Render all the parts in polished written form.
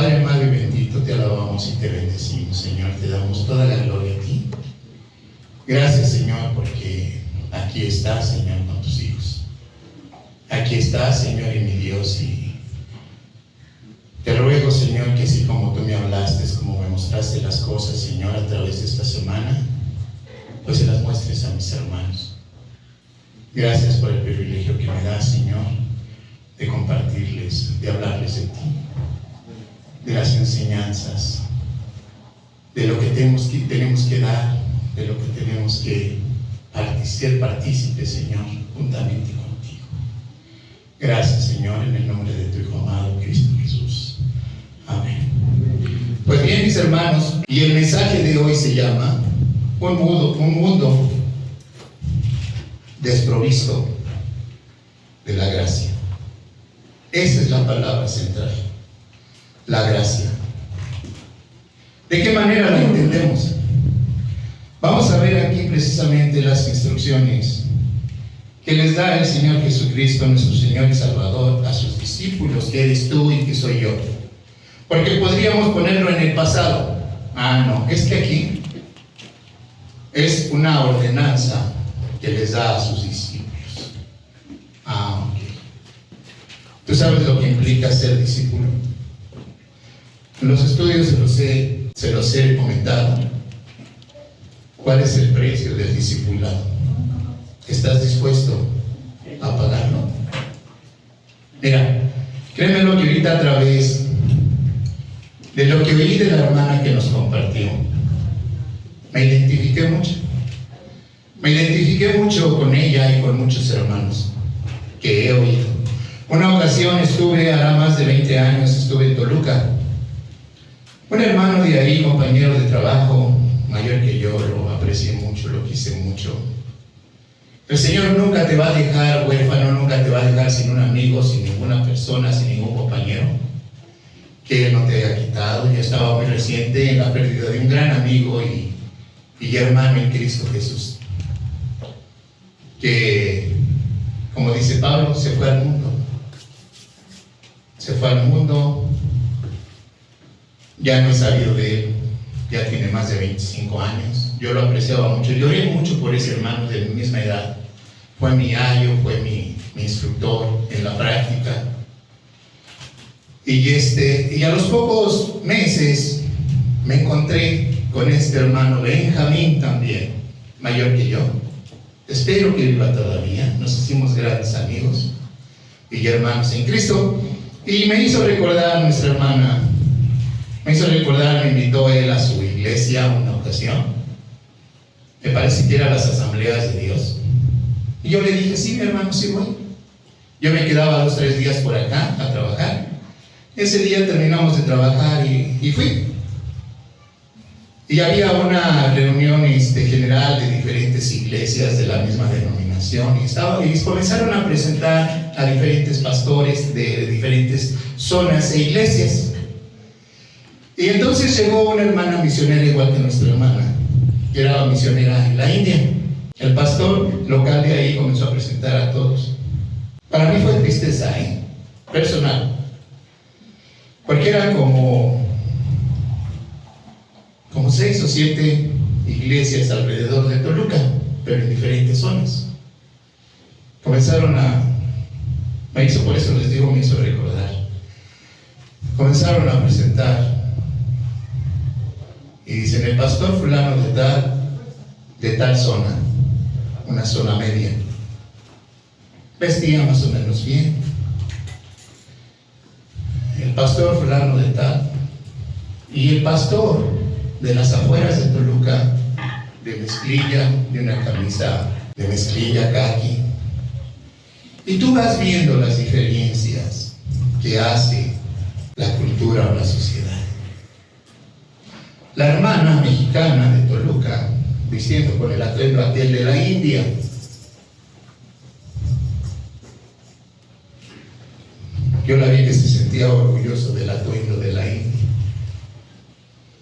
Padre amado y bendito, te alabamos y te bendecimos, Señor. Te damos toda la gloria a ti. Gracias, Señor, porque aquí estás, Señor, con tus hijos. Aquí estás, Señor, y mi Dios, y te ruego, Señor, que así como tú me hablaste, como me mostraste las cosas, Señor, a través de esta semana, pues se las muestres a mis hermanos. Gracias por el privilegio que me das, Señor, de compartirles, de hablarles de ti, de las enseñanzas, de lo que tenemos que dar, de lo que tenemos que ser partícipes, Señor, juntamente contigo. Gracias, Señor, en el nombre de tu Hijo amado, Cristo Jesús. Amén. Pues bien, mis hermanos, y el mensaje de hoy se llama un mundo desprovisto de la gracia. Esa es la palabra central, la gracia. ¿De qué manera la entendemos? Vamos a ver aquí precisamente las instrucciones que les da el Señor Jesucristo, nuestro Señor y Salvador, a sus discípulos, que eres tú y que soy yo. Porque podríamos ponerlo en el pasado. No, es que aquí es una ordenanza que les da a sus discípulos. Ok. ¿Tú sabes lo que implica ser discípulo? En los estudios se los he comentado. ¿Cuál es el precio del discipulado? ¿Estás dispuesto a pagarlo? Mira, créemelo que ahorita a través de lo que oí de la hermana que nos compartió, me identifiqué mucho. Me identifiqué mucho con ella y con muchos hermanos que he oído. Una ocasión hará más de 20 años, estuve en Toluca. Un hermano de ahí, compañero de trabajo, mayor que yo, lo aprecié mucho, lo quise mucho. El Señor nunca te va a dejar huérfano, nunca te va a dejar sin un amigo, sin ninguna persona, sin ningún compañero que Él no te haya quitado. Yo estaba muy reciente en la pérdida de un gran amigo y hermano en Cristo Jesús, que, como dice Pablo, se fue al mundo. Se fue al mundo, ya no he sabido de él, ya tiene más de 25 años. Yo lo apreciaba mucho, lloré mucho por ese hermano de mi misma edad. Fue mi ayo, fue mi instructor en la práctica. Y a los pocos meses me encontré con este hermano Benjamín también, mayor que yo. Espero que viva todavía. Nos hicimos grandes amigos y hermanos en Cristo. Y me hizo recordar nuestra hermana. Me invitó él a su iglesia una ocasión. Me parece que eran las asambleas de Dios. Y yo le dije, sí, mi hermano, sí voy. Yo me quedaba 2 o 3 días por acá a trabajar. Ese día terminamos de trabajar y fui. Y había una reunión general de diferentes iglesias de la misma denominación. Y comenzaron a presentar a diferentes pastores de diferentes zonas e iglesias. Y entonces llegó una hermana misionera igual que nuestra hermana, que era misionera en la India. El pastor local de ahí comenzó a presentar a todos. Para mí fue tristeza, personal. Porque eran como 6 o 7 iglesias alrededor de Toluca, pero en diferentes zonas. Por eso les digo, me hizo recordar. Comenzaron a presentar. Y dicen, el pastor fulano de tal zona, una zona media, vestía más o menos bien. El pastor fulano de tal, y el pastor de las afueras de Toluca, de mezclilla, de una camisa de mezclilla caqui. Y tú vas viendo las diferencias que hace la cultura o la sociedad. La hermana mexicana de Toluca, vistiendo con el atuendo aquel de la India. Yo la vi que se sentía orgulloso del atuendo de la India.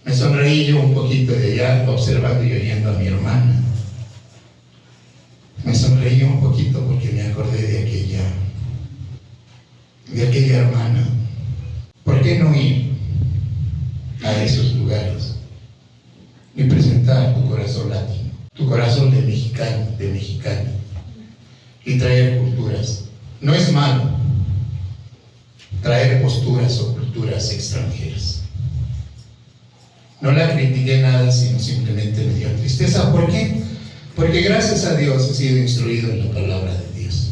Me sonreí yo un poquito de allá, observando y oyendo a mi hermana. Me sonreí un poquito porque me acordé de aquella hermana. ¿Por qué no ir esos lugares, ni presentar tu corazón latino, tu corazón de mexicano, de mexicana, y traer culturas. No es malo traer posturas o culturas extranjeras. No la critiqué nada, sino simplemente me dio tristeza. ¿Por qué? Porque gracias a Dios he sido instruido en la palabra de Dios,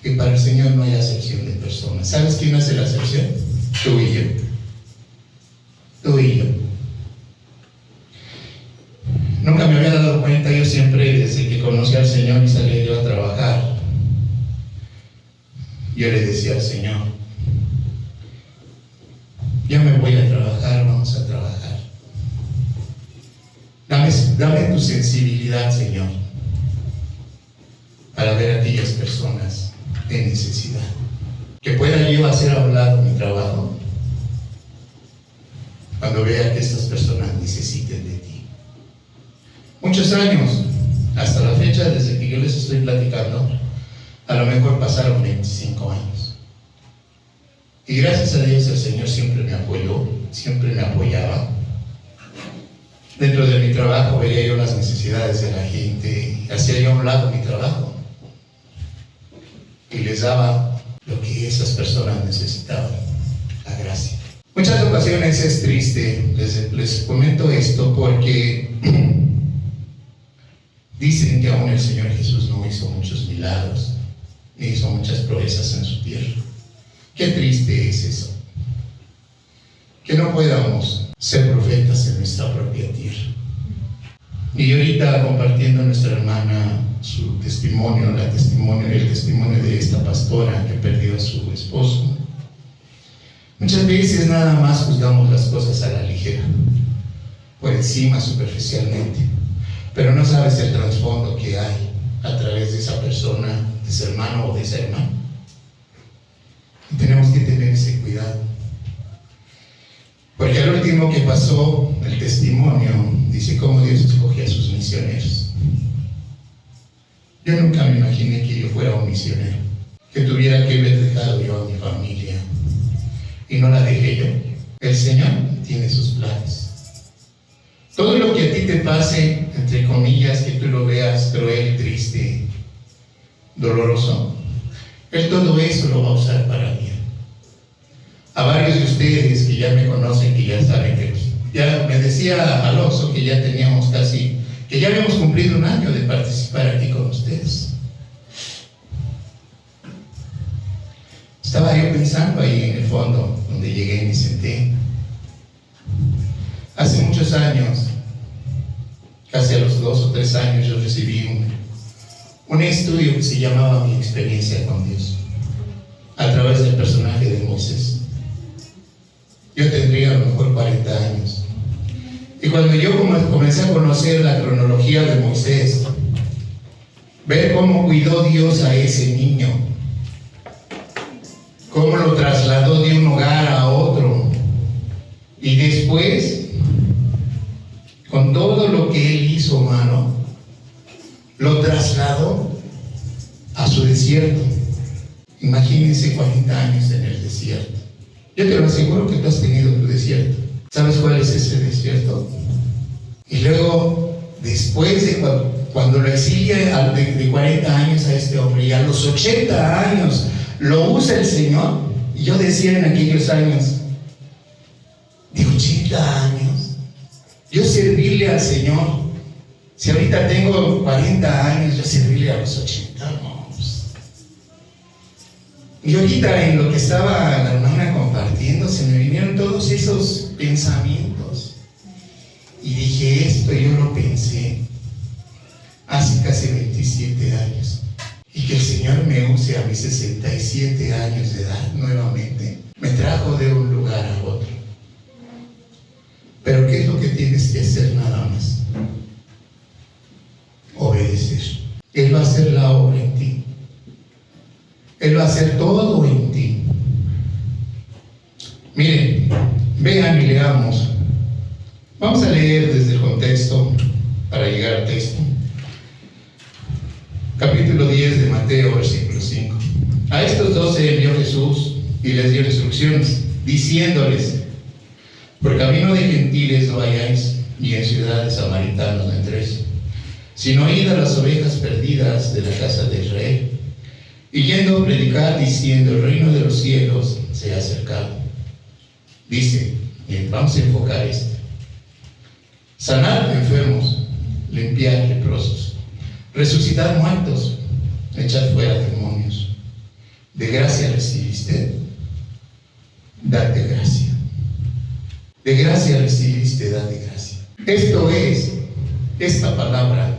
que para el Señor no hay acepción de personas. ¿Sabes quién hace la acepción? Tú y yo. Tú y yo. Nunca me había dado cuenta, yo siempre, desde que conocí al Señor y salí yo a trabajar, yo le decía al Señor, ya me voy a trabajar, vamos a trabajar. Dame tu sensibilidad, Señor, para ver a aquellas personas en necesidad. Que pueda yo hacer a un lado mi trabajo cuando vea que estas personas necesiten de ti. Muchos años, hasta la fecha, desde que yo les estoy platicando, a lo mejor pasaron 25 años. Y gracias a Dios el Señor siempre me apoyó, siempre me apoyaba. Dentro de mi trabajo veía yo las necesidades de la gente, y hacía yo a un lado mi trabajo y les daba lo que esas personas necesitaban, la gracia. Muchas ocasiones es triste, les comento esto porque dicen que aún el Señor Jesús no hizo muchos milagros, ni hizo muchas proezas en su tierra. Qué triste es eso, que no podamos ser profetas en nuestra propia tierra. Y ahorita compartiendo a nuestra hermana su testimonio, el testimonio de esta pastora que perdió a su esposo. Muchas veces nada más juzgamos las cosas a la ligera, por encima, superficialmente, pero no sabes el trasfondo que hay a través de esa persona, de ese hermano o de esa hermana. Y tenemos que tener ese cuidado. Porque al último que pasó, el testimonio, dice cómo Dios escoge a sus misioneros. Yo nunca me imaginé que yo fuera un misionero, que tuviera que haber dejado yo a mi familia, y no la dejé yo. El Señor tiene sus planes. Todo lo que a ti te pase, entre comillas, que tú lo veas cruel, triste, doloroso, Él todo eso lo va a usar para bien. A varios de ustedes que ya me conocen, que ya saben que ya me decía Alonso que ya teníamos que ya habíamos cumplido un año de participar aquí con ustedes. Estaba yo pensando ahí en el fondo, donde llegué y me senté. Hace muchos años, casi a los 2 o 3 años, yo recibí un estudio que se llamaba Mi experiencia con Dios, a través del personaje de Moisés. Yo tendría a lo mejor 40 años. Y cuando yo comencé a conocer la cronología de Moisés, ver cómo cuidó Dios a ese niño, cómo lo trasladó de un hogar a otro, y después, con todo lo que él hizo, mano, lo trasladó a su desierto. Imagínense 40 años en el desierto. Yo te lo aseguro que tú has tenido tu desierto. ¿Sabes cuál es ese desierto? Y luego, después de cuando lo exilia de 40 años a este hombre, y a los 80 años lo usa el Señor. Y yo decía en aquellos años, de 80 años, yo servirle al Señor. Si ahorita tengo 40 años, yo servirle a los 80 años. Y ahorita en lo que estaba la hermana compartiendo, se me vinieron todos esos pensamientos. Y dije, esto yo lo pensé hace casi 27 años. Y que el Señor me use a mis 67 años de edad nuevamente. Me trajo de un lugar a otro. Pero ¿qué es lo que tienes que hacer nada más? Obedecer. Él va a hacer la obra en ti. Él va a hacer todo en ti. Miren, vean y leamos. Vamos a leer desde el contexto para llegar al texto. Capítulo 10 de Mateo, versículo 5. A estos 12 envió Jesús y les dio instrucciones, diciéndoles: Por camino de gentiles no vayáis, ni en ciudades samaritanos no entréis, sino id a las ovejas perdidas de la casa de Israel, y yendo a predicar, diciendo: el reino de los cielos se ha acercado. Dice, vamos a enfocar esto: sanar enfermos, limpiar leprosos, resucitar muertos, echar fuera demonios. De gracia recibiste, date gracia. De gracia recibiste, date gracia. Esto es, esta palabra,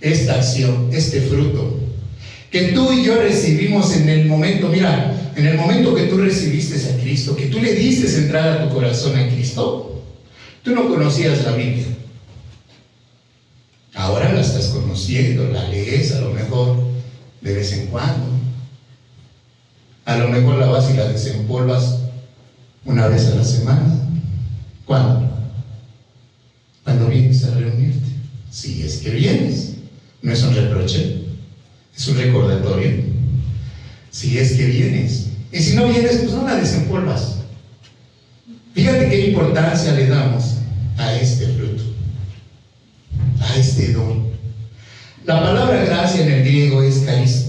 esta acción, este fruto, que tú y yo recibimos en el momento, mira, en el momento que tú recibiste a Cristo, que tú le diste entrada a tu corazón a Cristo, tú no conocías la Biblia. Ahora la estás conociendo, la lees a lo mejor de vez en cuando. A lo mejor la vas y la desempolvas una vez a la semana. ¿Cuándo? Cuando vienes a reunirte. Si es que vienes. No es un reproche, es un recordatorio. Si es que vienes. Y si no vienes, pues no la desempolvas. Fíjate qué importancia le damos a este fruto, a este don. La palabra gracia en el griego es charis,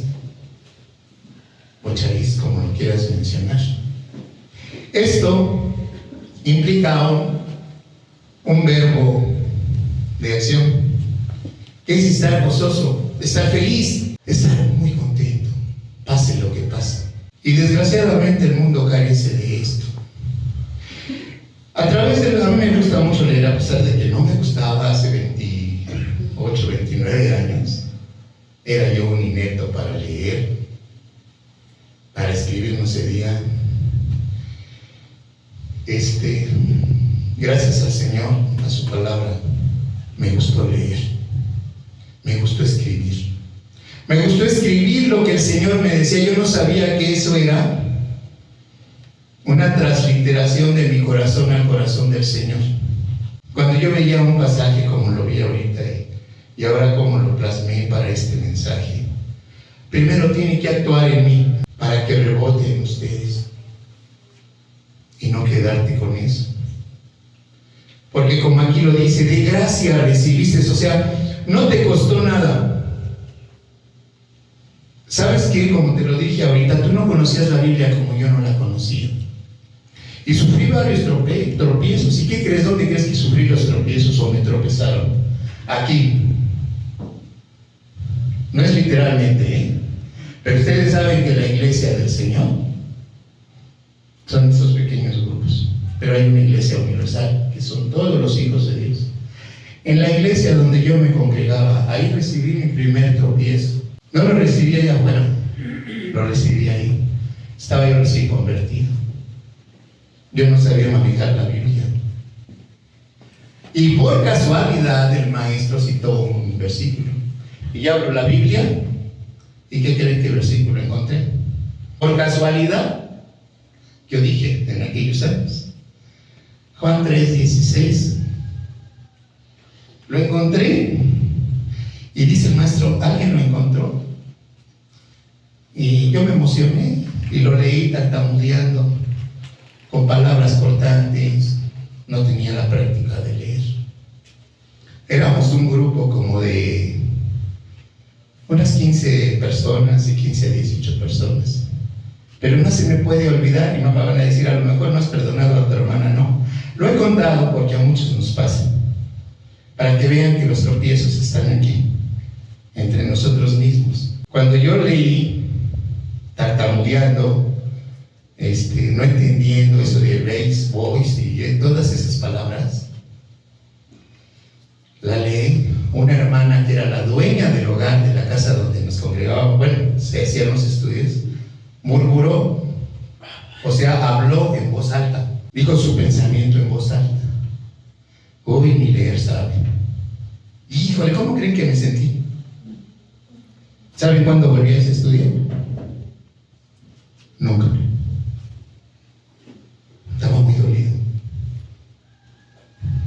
o charis, como lo quieras mencionar. Esto implica un verbo de acción, que es estar gozoso, estar feliz, estar muy contento, pase lo que pase. Y desgraciadamente el mundo carece de esto. A mí me gusta mucho leer, a pesar de que no me gustaba hace 28, 29 años. Era yo un inepto para leer, para escribir no se día. Gracias al Señor, a su palabra, me gustó leer, me gustó escribir. Me gustó escribir lo que el Señor me decía. Yo no sabía que eso era una transliteración de mi corazón al corazón del Señor. Cuando yo veía un pasaje como lo vi ahorita y ahora como lo plasmé para este mensaje, primero tiene que actuar en mí para que rebote en ustedes y no quedarte con eso. Porque como aquí lo dice, de gracia recibiste, o sea, no te costó nada. ¿Sabes qué? Como te lo dije ahorita, tú no conocías la Biblia como yo no la conocía. Y sufrí varios tropiezos. ¿Y qué crees? ¿Dónde crees que sufrí los tropiezos o me tropezaron? Aquí. No es literalmente, ¿eh? Pero ustedes saben que la iglesia del Señor son esos pequeños grupos. Pero hay una iglesia universal, que son todos los hijos de Dios. En la iglesia donde yo me congregaba, ahí recibí mi primer tropiezo. No lo recibí allá afuera, lo recibí ahí. Estaba yo recién convertido. Yo no sabía manejar la Biblia. Y por casualidad el maestro citó un versículo. Y ya abro la Biblia. ¿Y qué creen que versículo encontré? Por casualidad, yo dije en aquellos años, Juan 3:16. Lo encontré. Y dice el maestro, ¿alguien lo encontró? Y yo me emocioné y lo leí tartamudeando, con palabras cortantes. No tenía la práctica de leer. Éramos un grupo como de unas 15 personas y 15 a 18 personas. Pero no se me puede olvidar, y no me van a decir, a lo mejor no has perdonado a tu hermana. No, lo he contado porque a muchos nos pasa, para que vean que los tropiezos están aquí, entre nosotros mismos. Cuando yo leí, tartamudeando, no entendiendo eso de raise, voice y todas esas palabras, la leí. Una hermana que era la dueña del hogar de la casa donde nos congregábamos, bueno, se hacían los estudios, murmuró, o sea, habló en voz alta, dijo su pensamiento en voz alta. Uy, ni leer sabe. Híjole, ¿cómo creen que me sentí? ¿Saben cuándo volví a ese estudio? Nunca. Estaba muy dolido.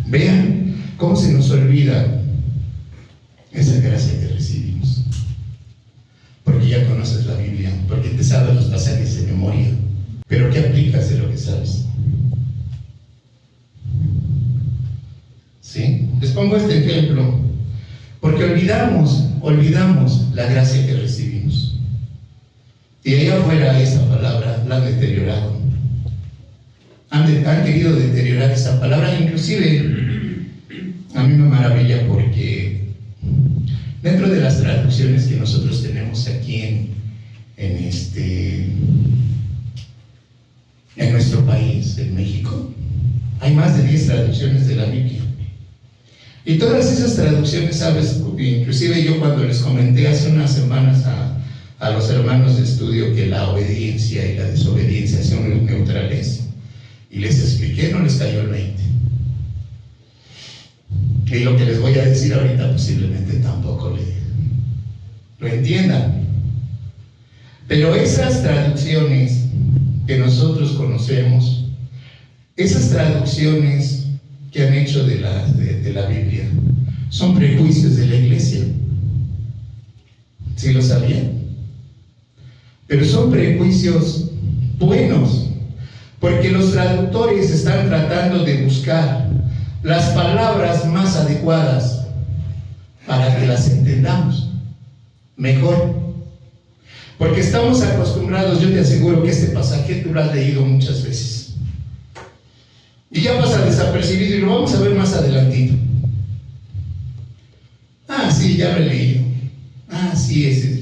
Vean cómo se nos olvida esa gracia que recibimos. Porque ya conoces la Biblia, porque te sabes los pasajes de memoria. Pero ¿qué aplicas de lo que sabes? ¿Sí? Les pongo este ejemplo, porque olvidamos la gracia que recibimos. Y allá afuera esa palabra la han deteriorado. Han querido deteriorar esa palabra, inclusive a mí me maravilla porque dentro de las traducciones que nosotros tenemos aquí en nuestro país, en México, hay más de 10 traducciones de la Biblia. Y todas esas traducciones, ¿sabes? Inclusive yo cuando les comenté hace unas semanas a los hermanos de estudio que la obediencia y la desobediencia son neutrales, y les expliqué, no les cayó el 20. Y lo que les voy a decir ahorita posiblemente tampoco lo entiendan. Pero esas traducciones que nosotros conocemos, esas traducciones que han hecho de la Biblia, son prejuicios de la iglesia. ¿Sí lo sabían? Pero son prejuicios buenos, porque los traductores están tratando de buscar las palabras más adecuadas para que las entendamos mejor. Porque estamos acostumbrados, yo te aseguro que este pasaje tú lo has leído muchas veces y ya pasa desapercibido, y lo vamos a ver más adelantito. Ah, sí, ya lo he leído. Ah, sí, es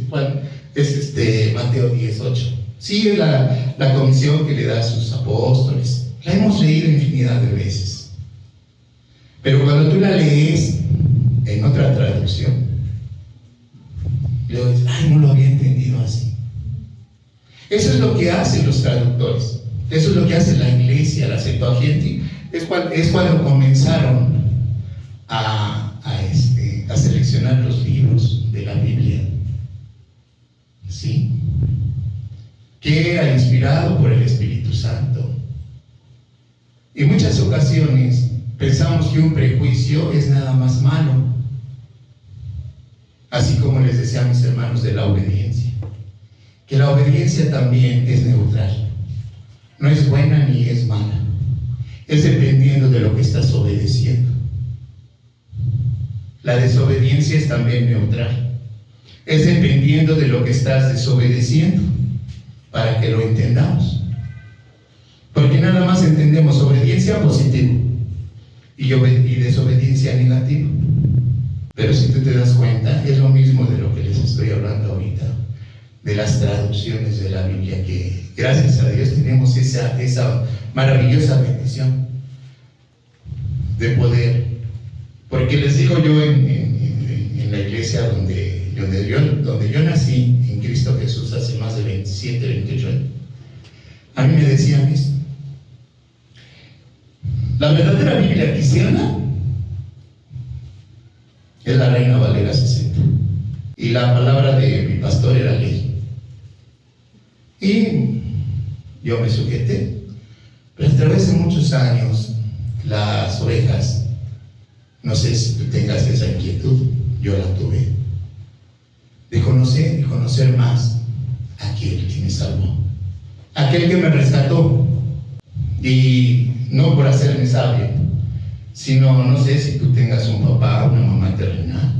Mateo 10:8. Sí, es la comisión que le da a sus apóstoles. La hemos leído infinidad de veces. Pero cuando tú la lees en otra traducción, luego dices, ay, no lo había entendido así. Eso es lo que hacen los traductores. Eso es lo que hace la iglesia, la Septuaginta. Es cuando comenzaron a seleccionar los libros de la Biblia. ¿Sí? Que era inspirado por el Espíritu Santo. En muchas ocasiones pensamos que un prejuicio es nada más malo. Así como les decía a mis hermanos de la obediencia, que la obediencia también es neutral. No es buena ni es mala. Es dependiendo de lo que estás obedeciendo. La desobediencia es también neutral. Es dependiendo de lo que estás desobedeciendo, para que lo entendamos. Porque nada más entendemos obediencia positiva y desobediencia negativa. Pero si tú te das cuenta, es lo mismo de lo que les estoy hablando ahorita, de las traducciones de la Biblia, que gracias a Dios tenemos esa maravillosa bendición de poder. Porque les digo yo en la iglesia donde yo nací, en Cristo Jesús, hace más de 27, 28 años, a mí me decían esto: la verdadera Biblia cristiana es la Reina Valera 60, y la palabra de mi pastor era ley. Y yo me sujeté, pero a través de muchos años las ovejas, no sé si tú tengas esa inquietud, yo la tuve, de conocer más a aquel que me salvó, aquel que me rescató, y no por hacerme sabio, sino, no sé si tú tengas un papá o una mamá terrenal,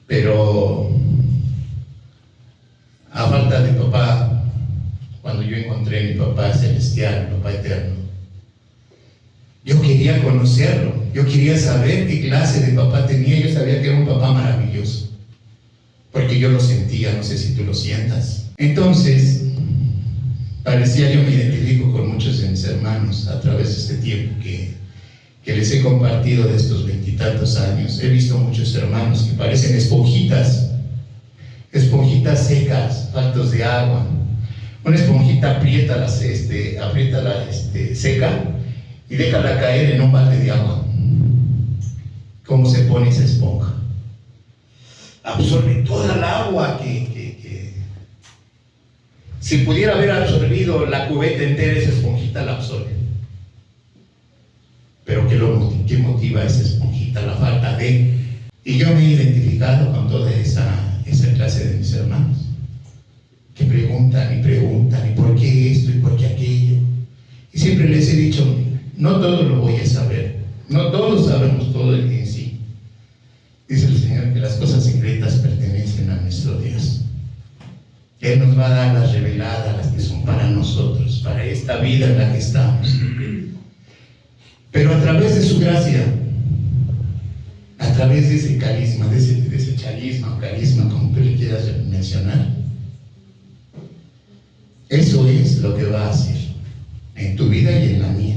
pero a falta de papá, cuando yo encontré a mi papá celestial, mi papá eterno, yo quería conocerlo, yo quería saber qué clase de papá tenía. Yo sabía que era un papá maravilloso, porque yo lo sentía, no sé si tú lo sientas. Entonces, yo me identifico con muchos de mis hermanos a través de este tiempo que les he compartido de estos 20 y tantos años. He visto muchos hermanos que parecen esponjitas secas, faltos de agua. Una esponjita apriétala seca y déjala caer en un balde de agua. ¿Cómo se pone esa esponja? Absorbe toda el agua que si pudiera haber absorbido la cubeta entera, esa esponjita la absorbe. Pero ¿qué motiva a esa esponjita? La falta de. Y yo me he identificado con toda esa clase de mis hermanos, que preguntan, y por qué esto, y por qué aquello. Y siempre les he dicho, no todo lo voy a saber, no todos sabemos Él nos va a dar las reveladas, las que son para nosotros, para esta vida en la que estamos. Pero a través de su gracia, a través de ese carisma, de ese charisma o carisma, como tú le quieras mencionar, eso es lo que va a hacer en tu vida y en la mía.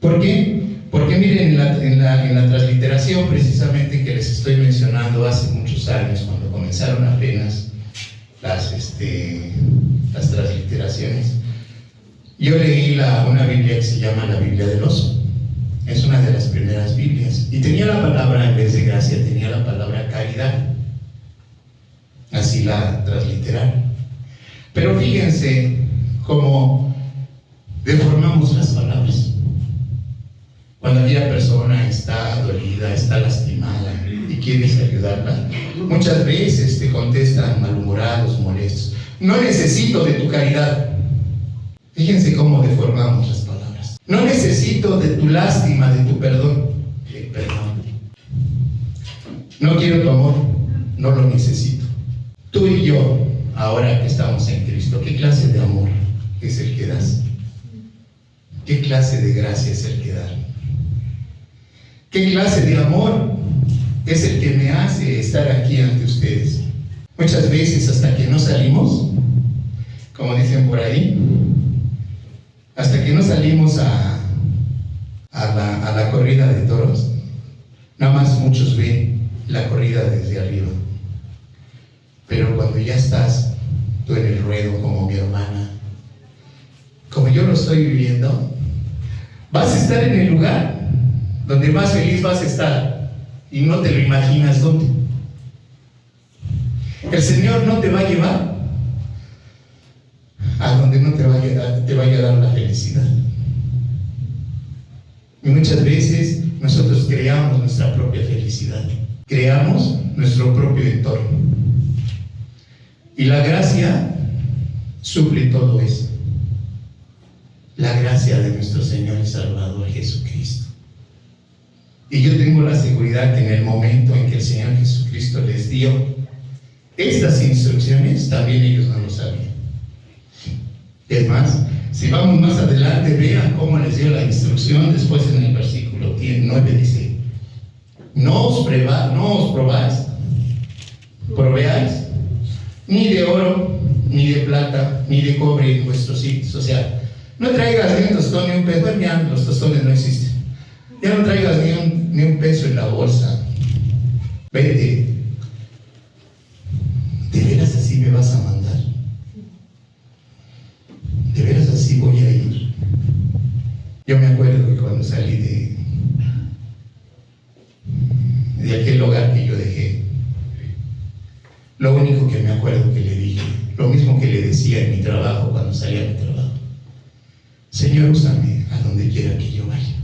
¿Por qué? Porque miren, en la transliteración precisamente que les estoy mencionando hace muchos años, cuando comenzaron apenas las transliteraciones, yo leí una Biblia que se llama la Biblia del Oso. Es una de las primeras Biblias. Y tenía la palabra, en vez de gracia, tenía la palabra caridad. Así la transliteraron. Pero fíjense cómo deformamos las palabras. Cuando aquella persona está dolida, está lastimada y quieres ayudarla, muchas veces te contestan malhumorados, molestos. No necesito de tu caridad. Fíjense cómo deformamos las palabras. No necesito de tu lástima, de tu perdón. Perdón. No quiero tu amor, no lo necesito. Tú y yo, ahora que estamos en Cristo, ¿qué clase de amor es el que das? ¿Qué clase de gracia es el que da? ¿Qué clase de amor es el que me hace estar aquí ante ustedes? Muchas veces hasta que no salimos, como dicen por ahí, hasta que no salimos a la corrida de toros, nada más muchos ven la corrida desde arriba. Pero cuando ya estás tú en el ruedo, como mi hermana, como yo lo estoy viviendo, vas a estar en el lugar donde más feliz vas a estar y no te lo imaginas dónde. El Señor no te va a llevar a donde no te vaya a dar la felicidad. Y muchas veces nosotros creamos nuestra propia felicidad, creamos nuestro propio entorno. Y la gracia suple todo eso. La gracia de nuestro Señor y Salvador Jesucristo. Y yo tengo la seguridad que en el momento en que el Señor Jesucristo les dio estas instrucciones, también ellos no lo sabían. Es más, si vamos más adelante, vean cómo les dio la instrucción. Después en el versículo 9 dice: no os proveáis ni de oro, ni de plata, ni de cobre en vuestros sitios. O sea, no traigas ni un tostón ni un peso. Bueno, ya los tostones no existen. Ya no traigas ni un peso en la bolsa. Vete. ¿De veras así me vas a mandar? ¿De veras así voy a ir? Yo me acuerdo que cuando salí de aquel hogar que yo dejé, lo único que me acuerdo que le dije, lo mismo que le decía en mi trabajo cuando salía de mi trabajo: Señor, úsame a donde quiera que yo vaya.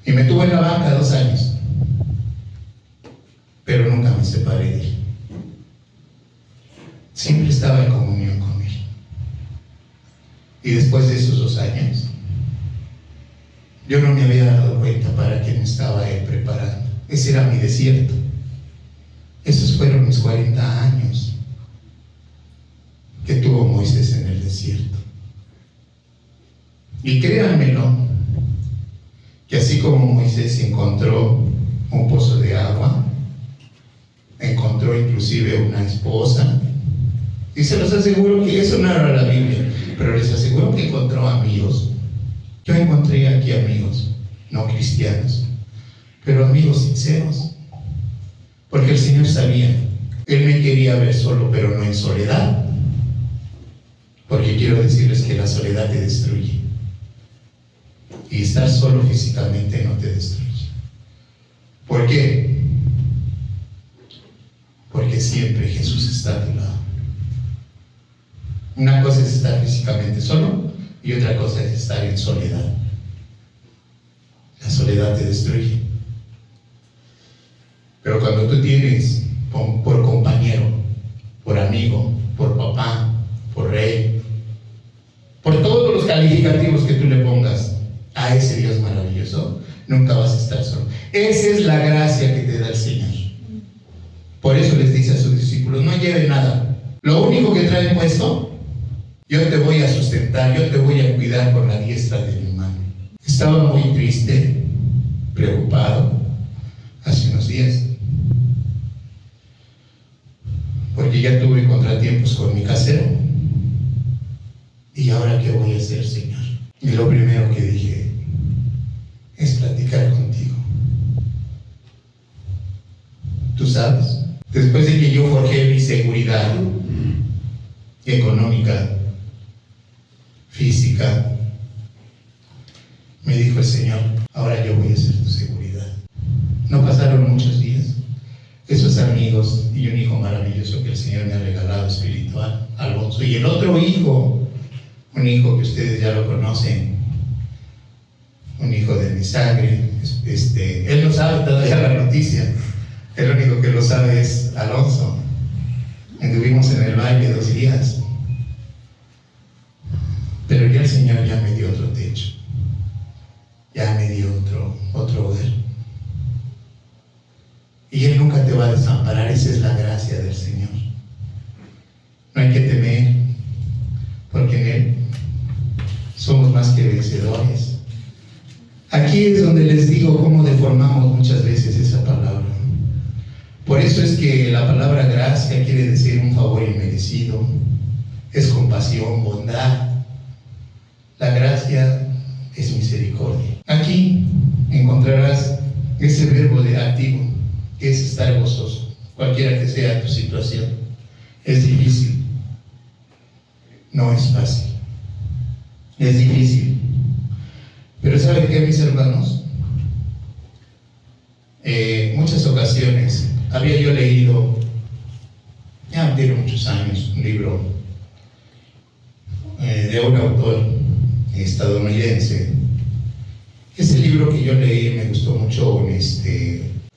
Y me tuvo en la banca 2 años, pero nunca me separé de Él. Siempre estaba en comunión con Él. Y después de esos 2 años, yo no me había dado cuenta para qué me estaba Él preparando. Ese era mi desierto. Esos fueron mis 40 años que tuvo Moisés en el desierto. Y créanmelo, que así como Moisés encontró un pozo de agua, encontró inclusive una esposa, y se los aseguro que eso no era la Biblia, pero les aseguro que encontró amigos. Yo encontré aquí amigos, no cristianos, pero amigos sinceros, porque el Señor sabía, Él me quería ver solo, pero no en soledad, porque quiero decirles que la soledad te destruye. Y estar solo físicamente no te destruye. ¿Por qué? Porque siempre Jesús está a tu lado. Una cosa es estar físicamente solo y otra cosa es estar en soledad. La soledad te destruye. Pero cuando tú tienes por compañero, por amigo, por papá, por rey, por todos los calificativos que tú le pongas a ese Dios maravilloso, nunca vas a estar solo. Esa es la gracia que te da el Señor. Por eso les dice a sus discípulos: discípulos, no lleve nada. Lo único que traen puesto, yo te voy a sustentar, yo te voy a cuidar con la diestra de mi mano. Estaba muy triste, preocupado, hace unos días, porque ya tuve contratiempos con mi casero. ¿Y ahora qué voy a hacer, Señor? Y lo primero que dije es platicar contigo. Tú sabes, después de que yo forjé mi seguridad económica, física, me dijo el Señor, ahora yo voy a ser tu seguridad. No pasaron muchos días. Esos amigos y un hijo maravilloso que el Señor me ha regalado espiritual, Alonso, y el otro hijo, un hijo que ustedes ya lo conocen, un hijo de mi sangre, él no sabe todavía la noticia, el único que lo sabe es Alonso. Estuvimos en el baile 2 días, pero ya el Señor ya me dio otro techo, ya me dio otro hogar. Y Él nunca te va a desamparar, esa es la gracia del Señor. No hay que temer, porque en Él somos más que vencedores. Aquí es donde les digo cómo deformamos muchas veces esa palabra. Por eso es que la palabra gracia quiere decir un favor inmerecido, es compasión, bondad. La gracia es misericordia. Aquí encontrarás ese verbo de activo, que es estar gozoso, cualquiera que sea tu situación. Es difícil, no es fácil, es difícil. Pero ¿saben qué, mis hermanos? Muchas ocasiones había yo leído, ya tiene muchos años, un libro de un autor estadounidense. Ese libro que yo leí me gustó mucho,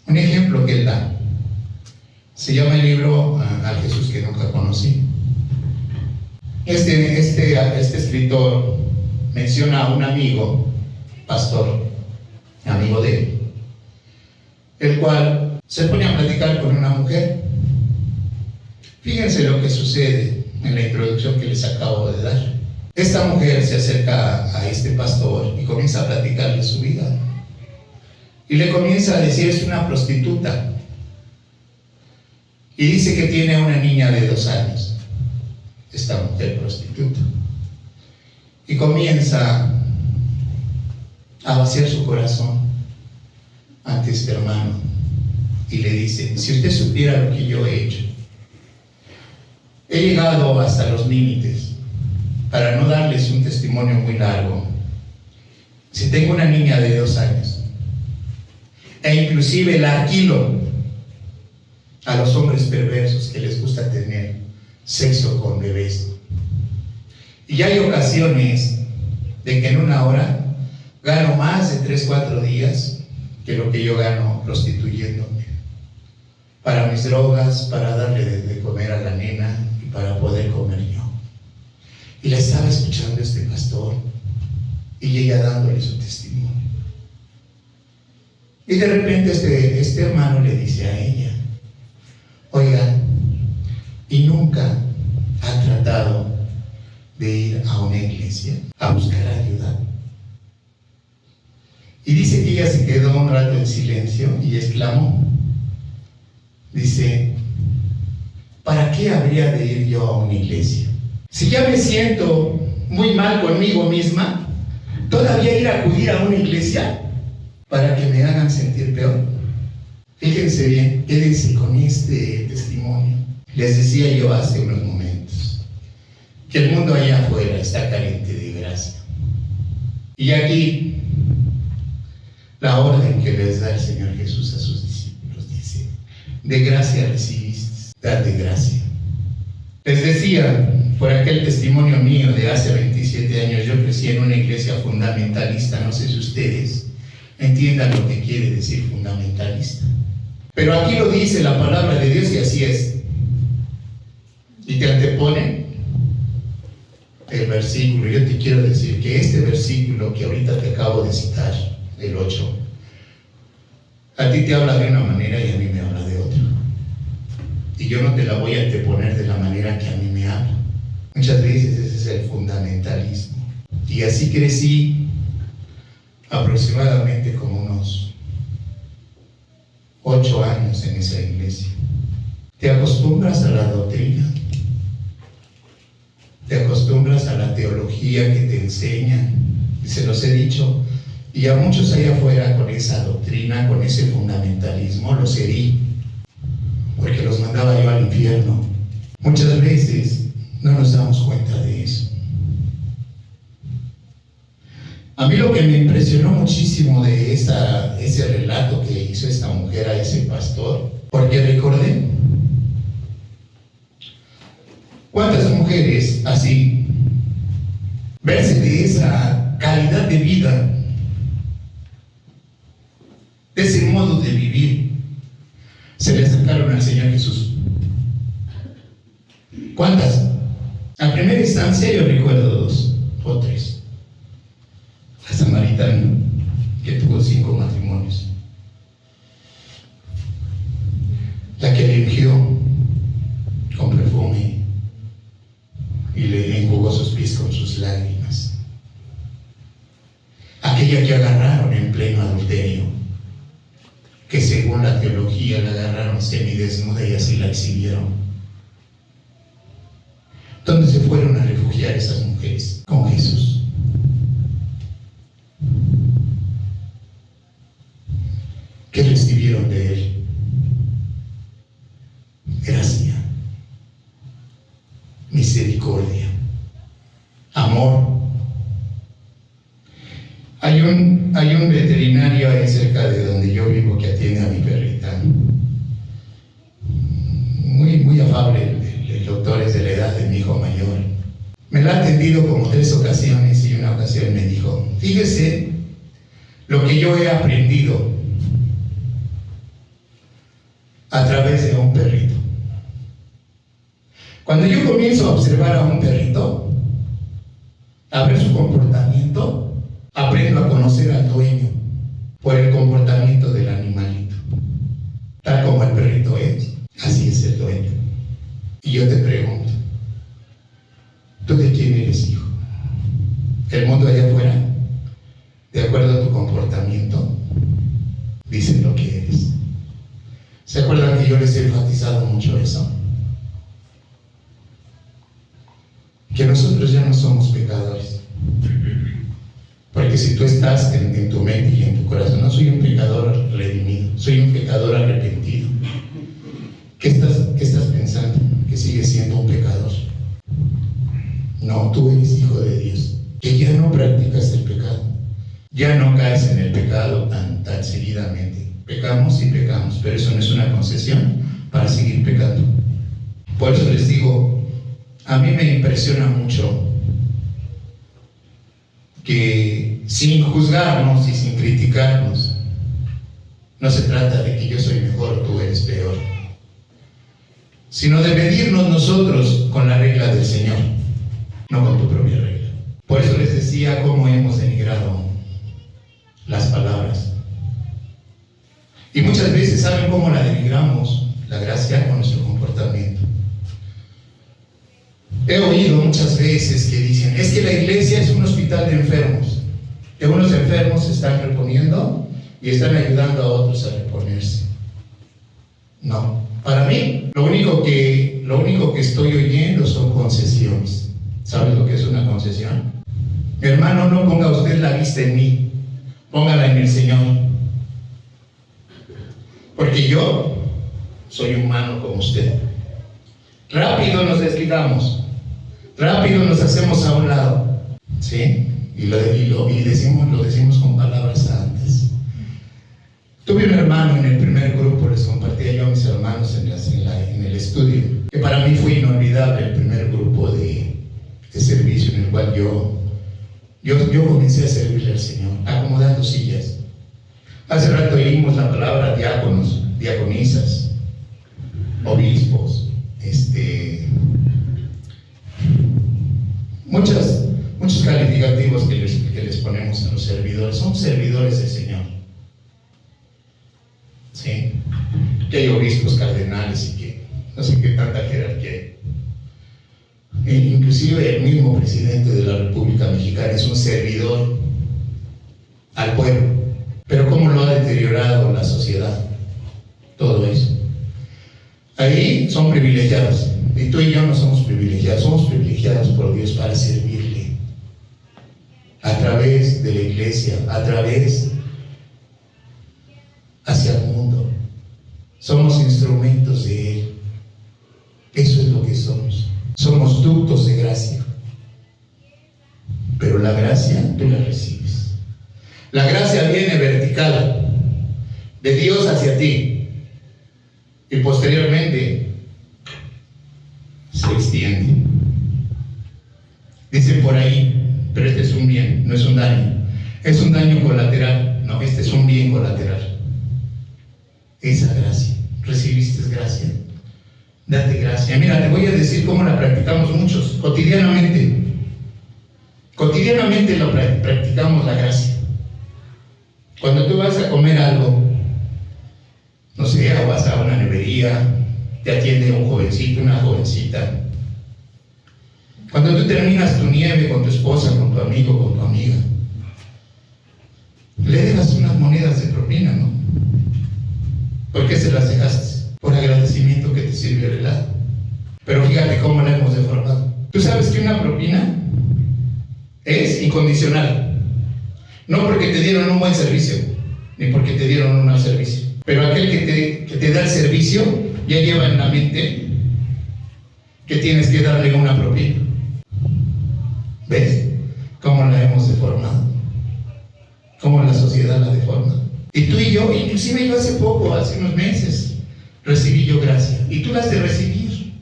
un ejemplo que él da. Se llama el libro Al Jesús que nunca conocí. Este escritor menciona a un amigo, pastor, amigo de él, el cual se pone a platicar con una mujer. Fíjense lo que sucede en la introducción que les acabo de dar. Esta mujer se acerca a este pastor y comienza a platicarle su vida. Y le comienza a decir, es una prostituta. Y dice que tiene una niña de 2 años, esta mujer prostituta. Y comienza a vaciar su corazón ante este hermano. Y le dice, si usted supiera lo que yo he hecho, he llegado hasta los límites, para no darles un testimonio muy largo. Si tengo una niña de 2 años, e inclusive la alquilo a los hombres perversos que les gusta tener sexo con bebés. Y hay ocasiones de que en una hora gano más de 3-4 días que lo que yo gano prostituyéndome, para mis drogas, para darle de comer a la nena y para poder comer yo. Y la estaba escuchando este pastor y ella dándole su testimonio. Y de repente este hermano le dice a ella, oiga, ¿y nunca ha tratado de ir a una iglesia a buscar ayuda? Y dice que ella se quedó un rato en silencio y exclamó, dice, ¿para qué habría de ir yo a una iglesia? Si ya me siento muy mal conmigo misma, ¿todavía ir a acudir a una iglesia para que me hagan sentir peor? Fíjense bien, quédense con este testimonio. Les decía yo hace unos momentos que el mundo allá afuera está carente de gracia. Y aquí la orden que les da el Señor Jesús a sus discípulos dice, de gracia recibiste, dad de gracia. Les decía, por aquel testimonio mío de hace 27 años, yo crecí en una iglesia fundamentalista. No sé si ustedes entiendan lo que quiere decir fundamentalista. Pero aquí lo dice la palabra de Dios y así es. Y te anteponen el versículo. Yo te quiero decir que este versículo que ahorita te acabo de citar, el 8, a ti te habla de una manera y a mí me habla de otra. Y yo no te la voy a anteponer de la manera que a mí me habla. Muchas veces ese es el fundamentalismo. Y así crecí aproximadamente como unos 8 años en esa iglesia. Te acostumbras a la doctrina, te acostumbras a la teología que te enseñan, y se los he dicho, y a muchos allá afuera con esa doctrina, con ese fundamentalismo, los herí, porque los mandaba yo al infierno. Muchas veces no nos damos cuenta de eso. A mí lo que me impresionó muchísimo de ese relato que hizo esta mujer a ese pastor, porque recordé cuántas mujeres así, verse de esa calidad de vida, de ese modo de vivir, se le acercaron al Señor Jesús. ¿Cuántas? A primera instancia yo recuerdo 2 o 3. La samaritana, que tuvo 5 matrimonios. La que le ungió con perfume y le enjugó sus pies con sus lágrimas. Aquella que agarraron en pleno adulterio, que según la teología la agarraron semidesnuda y así la exhibieron. ¿Dónde se fueron a refugiar esas mujeres? Con Jesús. ¿Qué recibieron de Él? Gracia, misericordia, amor. Hay un veterinario ahí cerca de donde yo vivo que atiende a mi perrita. Muy afable, el doctor es de la edad de mi hijo mayor. Me la ha atendido como 3 ocasiones y una ocasión me dijo: fíjese lo que yo he aprendido a través de un perrito. Cuando yo comienzo a observar a un perrito, a ver su comportamiento, aprendo a conocer al dueño por el comportamiento del animalito. Tal como el perrito es, así es el dueño. Y yo te pregunto, ¿tú de quién eres hijo? El mundo allá afuera, de acuerdo a tu comportamiento, dice lo que eres. ¿Se acuerdan que yo les he enfatizado mucho eso? Que nosotros ya no somos pecadores. Porque si tú estás en tu mente y en tu corazón, no soy un pecador redimido, soy un pecador arrepentido. ¿Qué estás pensando? Que sigues siendo un pecador. No, tú eres hijo de Dios, que ya no practicas el pecado, ya no caes en el pecado tan seguidamente. Pecamos y pecamos, pero eso no es una concesión para seguir pecando. Por eso les digo, a mí me impresiona mucho que sin juzgarnos y sin criticarnos, no se trata de que yo soy mejor o tú eres peor, sino de medirnos nosotros con la regla del Señor, no con tu propia regla. Por eso les decía cómo hemos denigrado las palabras. Y muchas veces, ¿saben cómo la denigramos? La gracia con nuestro comportamiento. He oído muchas veces que dicen, es que la iglesia es un hospital de enfermos, que unos enfermos se están reponiendo y están ayudando a otros a reponerse. No, para mí, lo único que estoy oyendo son concesiones. ¿Sabes lo que es una concesión? Mi hermano, no ponga usted la vista en mí, póngala en el Señor. Porque yo soy humano como usted. Rápido nos desligamos, rápido nos hacemos a un lado, ¿sí? Y lo decimos con palabras santas. Tuve un hermano en el primer grupo, les compartía yo a mis hermanos en el estudio, que para mí fue inolvidable el primer grupo de servicio en el cual yo comencé a servirle al Señor, acomodando sillas. Hace rato oímos la palabra diáconos, diaconisas, obispos, muchos calificativos que les ponemos a los servidores. Son servidores del Señor, ¿sí? Que hay obispos, cardenales y que no sé qué tanta jerarquía hay. Inclusive el mismo presidente de la República Mexicana es un servidor al pueblo. Pero cómo lo ha deteriorado la sociedad, todo eso. Ahí son privilegiados, y tú y yo no somos privilegiados por Dios para servirle a través de la iglesia, a través hacia el mundo. Somos instrumentos de Él. Eso es lo que somos. Somos ductos de gracia. Pero la gracia tú la recibes. La gracia viene vertical, de Dios hacia ti, y posteriormente se extiende. Dice por ahí, pero este es un bien, no es un daño. Es un daño colateral, no, este es un bien colateral. Esa gracia, recibiste gracia, date gracia. Mira, te voy a decir cómo la practicamos muchos, cotidianamente. Cotidianamente lo practicamos la gracia. Cuando tú vas a comer algo, no sé, o vas a una nevería, te atiende un jovencito, una jovencita. Cuando tú terminas tu nieve con tu esposa, con tu amigo, con tu amiga, le dejas unas monedas de propina, ¿no? ¿Por qué se las dejaste? Por agradecimiento que te sirvió el helado. Pero fíjate cómo la hemos deformado. ¿Tú sabes que una propina es incondicional? No porque te dieron un buen servicio, ni porque te dieron un mal servicio. Pero aquel que te da el servicio ya lleva en la mente que tienes que darle una propina. ¿Ves cómo la hemos deformado? Cómo la sociedad la deforma. Y tú y yo, inclusive yo hace poco, hace unos meses, recibí yo gracia. Y tú la has de recibir.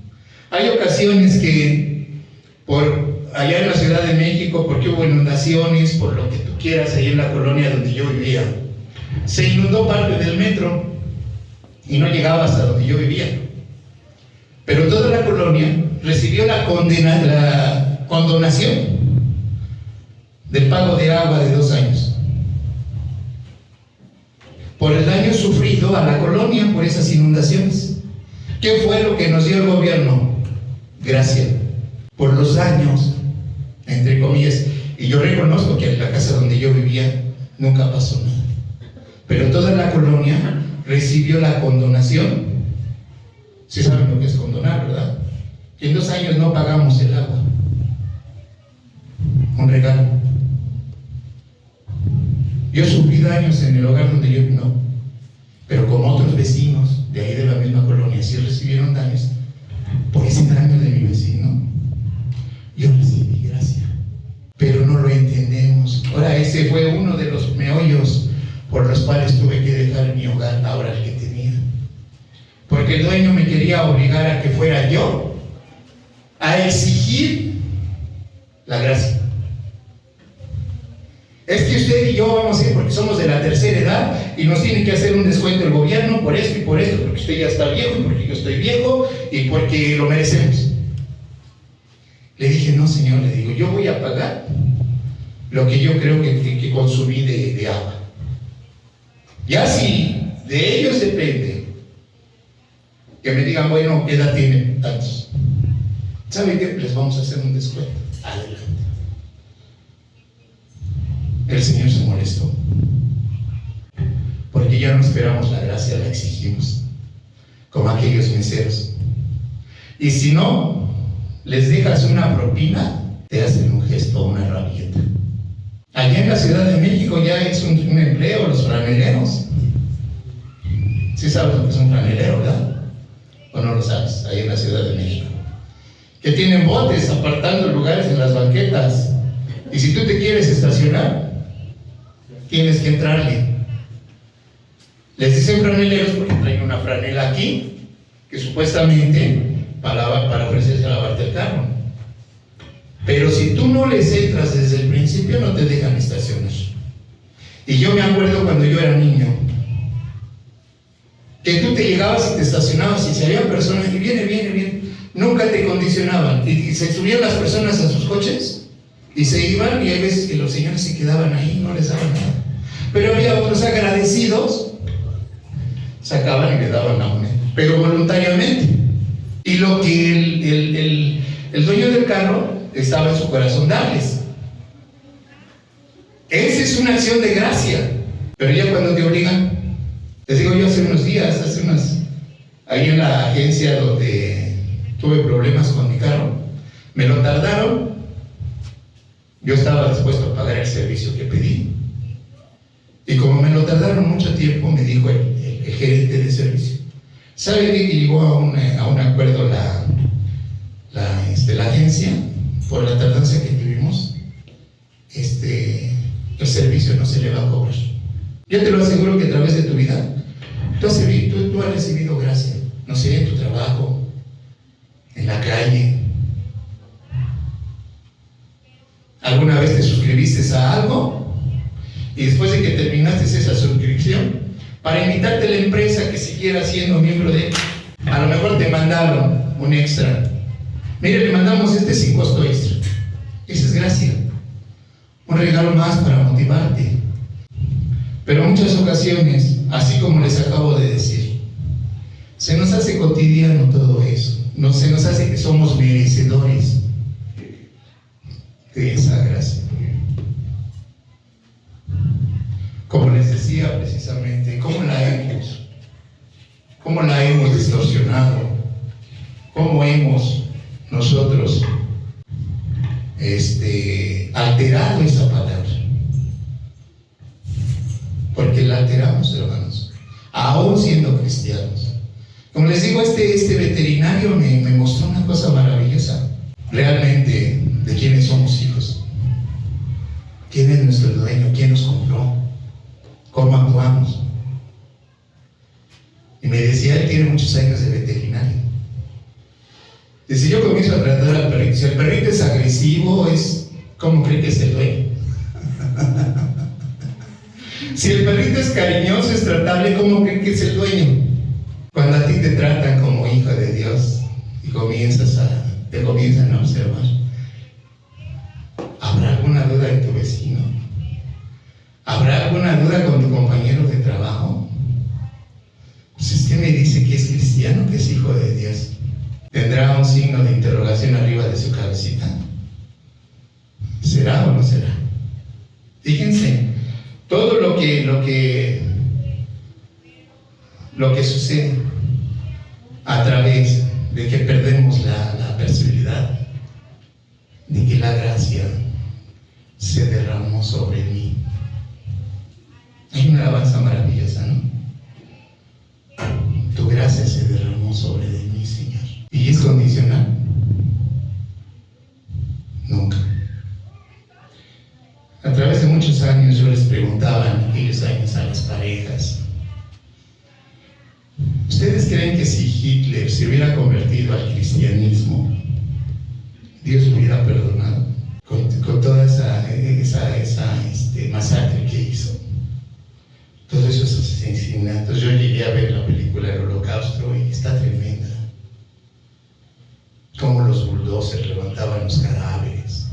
Hay ocasiones que por allá en la Ciudad de México, porque hubo inundaciones, por lo que tú quieras, ahí en la colonia donde yo vivía, se inundó parte del metro y no llegaba hasta donde yo vivía. Pero toda la colonia recibió la condonación del pago de agua de 2 años por el daño sufrido a la colonia por esas inundaciones. ¿Qué fue lo que nos dio el gobierno? Gracia por los daños, entre comillas. Y yo reconozco que en la casa donde yo vivía nunca pasó nada. Pero toda la colonia recibió la condonación. Sí saben lo que es condonar, ¿verdad? Que en 2 años no pagamos el agua. Un regalo. Yo sufrí daños en el hogar donde yo no, pero como otros vecinos de ahí de la misma colonia sí recibieron daños por ese daño de mi vecino. Yo recibí gracia, pero no lo entendemos. Ahora ese fue uno de los meollos por los cuales tuve que dejar mi hogar, ahora el que tenía, porque el dueño me quería obligar a que fuera yo a exigir la gracia. Es que usted y yo vamos a ir porque somos de la tercera edad y nos tiene que hacer un descuento el gobierno por esto y por esto, porque usted ya está viejo y porque yo estoy viejo y porque lo merecemos. Le dije, no señor, le digo, yo voy a pagar lo que yo creo que consumí de agua. Ya si de ellos depende que me digan, bueno, ¿qué edad tienen? Tantos. ¿Sabe qué? Les vamos a hacer un descuento. Adelante. El Señor se molestó porque ya no esperamos la gracia, la exigimos como aquellos meseros. Y si no les dejas una propina, te hacen un gesto, una rabieta. Allá en la Ciudad de México ya es un empleo los franeleros. ¿Sí sabes lo que es un franelero, verdad? ¿O no lo sabes? Ahí en la Ciudad de México, que tienen botes apartando lugares en las banquetas, y si tú te quieres estacionar tienes que entrarle. Les dicen franeleros porque traen una franela aquí que supuestamente para ofrecerse a lavarte el carro, pero si tú no les entras desde el principio no te dejan estacionar. Y yo me acuerdo cuando yo era niño que tú te llegabas y te estacionabas y si había personas que viene, nunca te condicionaban y se subían las personas a sus coches y se iban, y hay veces que los señores se quedaban ahí, no les daban nada. Pero había otros agradecidos, sacaban y le daban la moneda, pero voluntariamente. Y lo que el dueño del carro estaba en su corazón darles. Esa es una acción de gracia. Pero ya cuando te obligan, les digo yo hace unos días, ahí en la agencia donde tuve problemas con mi carro, me lo tardaron. Yo estaba dispuesto a pagar el servicio que pedí. Y como me lo tardaron mucho tiempo, me dijo el gerente de servicio, ¿sabe qué? Que llegó a un acuerdo la agencia por la tardanza que tuvimos? El servicio no se le va a cobrar. Yo te lo aseguro que a través de tu vida tú has recibido gracia, no sé, en tu trabajo, en la calle. ¿Alguna vez te suscribiste a algo? Y después de que terminaste esa suscripción, para invitarte a la empresa que siguiera siendo miembro de, a lo mejor te mandaron un extra. Mire, le mandamos sin costo extra. Esa es gracia. Un regalo más para motivarte. Pero en muchas ocasiones, así como les acabo de decir, se nos hace cotidiano todo eso. Se nos hace que somos merecedores de esa gracia. Como les decía precisamente, ¿cómo la hemos distorsionado? ¿Cómo hemos nosotros alterado esa palabra? Porque la alteramos, hermanos, aún siendo cristianos. Como les digo, este veterinario me mostró una cosa maravillosa, realmente, de quiénes somos hijos, quién es nuestro dueño, quién nos compró, cómo actuamos. Y me decía, él tiene muchos años de veterinario. Dice, yo comienzo a tratar al perrito. Si el perrito es agresivo, ¿cómo cree que es el dueño? Si el perrito es cariñoso, es tratable, ¿cómo cree que es el dueño? Cuando a ti te tratan como hijo de Dios y te comienzan a observar, ¿habrá alguna duda en tu vecino? ¿Habrá alguna duda con tu compañero de trabajo? Pues es que me dice que es cristiano, que es hijo de Dios. ¿Tendrá un signo de interrogación arriba de su cabecita? ¿Será o no será? Fíjense, todo lo que sucede a través de que perdemos la percibilidad, de que la gracia se derramó sobre mí. Hay una alabanza maravillosa, ¿no? Tu gracia se derramó sobre de mí, Señor. ¿Y es condicional? Nunca. A través de muchos años yo les preguntaba en aquellos años a las parejas, ¿ustedes creen que si Hitler se hubiera convertido al cristianismo, Dios lo hubiera perdonado? Con toda esa masacre que hizo, todos esos asesinatos. Yo llegué a ver la película El Holocausto y está tremenda. Cómo los bulldozers levantaban los cadáveres.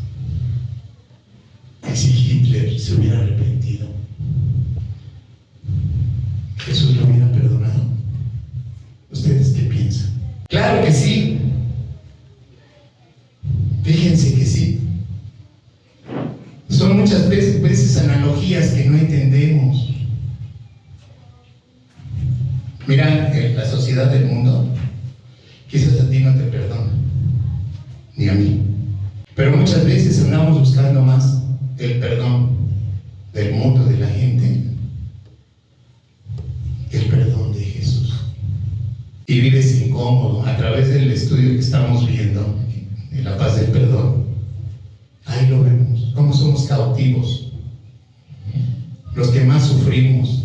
Y si Hitler se hubiera arrepentido, ¿Jesús lo hubiera perdonado? ¿Ustedes qué piensan? Claro que sí. Fíjense que sí. Son muchas veces analogías que no entendemos. Mira, la sociedad del mundo, quizás a ti no te perdona, ni a mí. Pero muchas veces andamos buscando más el perdón del mundo, de la gente, que el perdón de Jesús. Y vives incómodo a través del estudio que estamos viendo, en la paz del perdón. Ahí lo vemos, cómo somos cautivos, los que más sufrimos,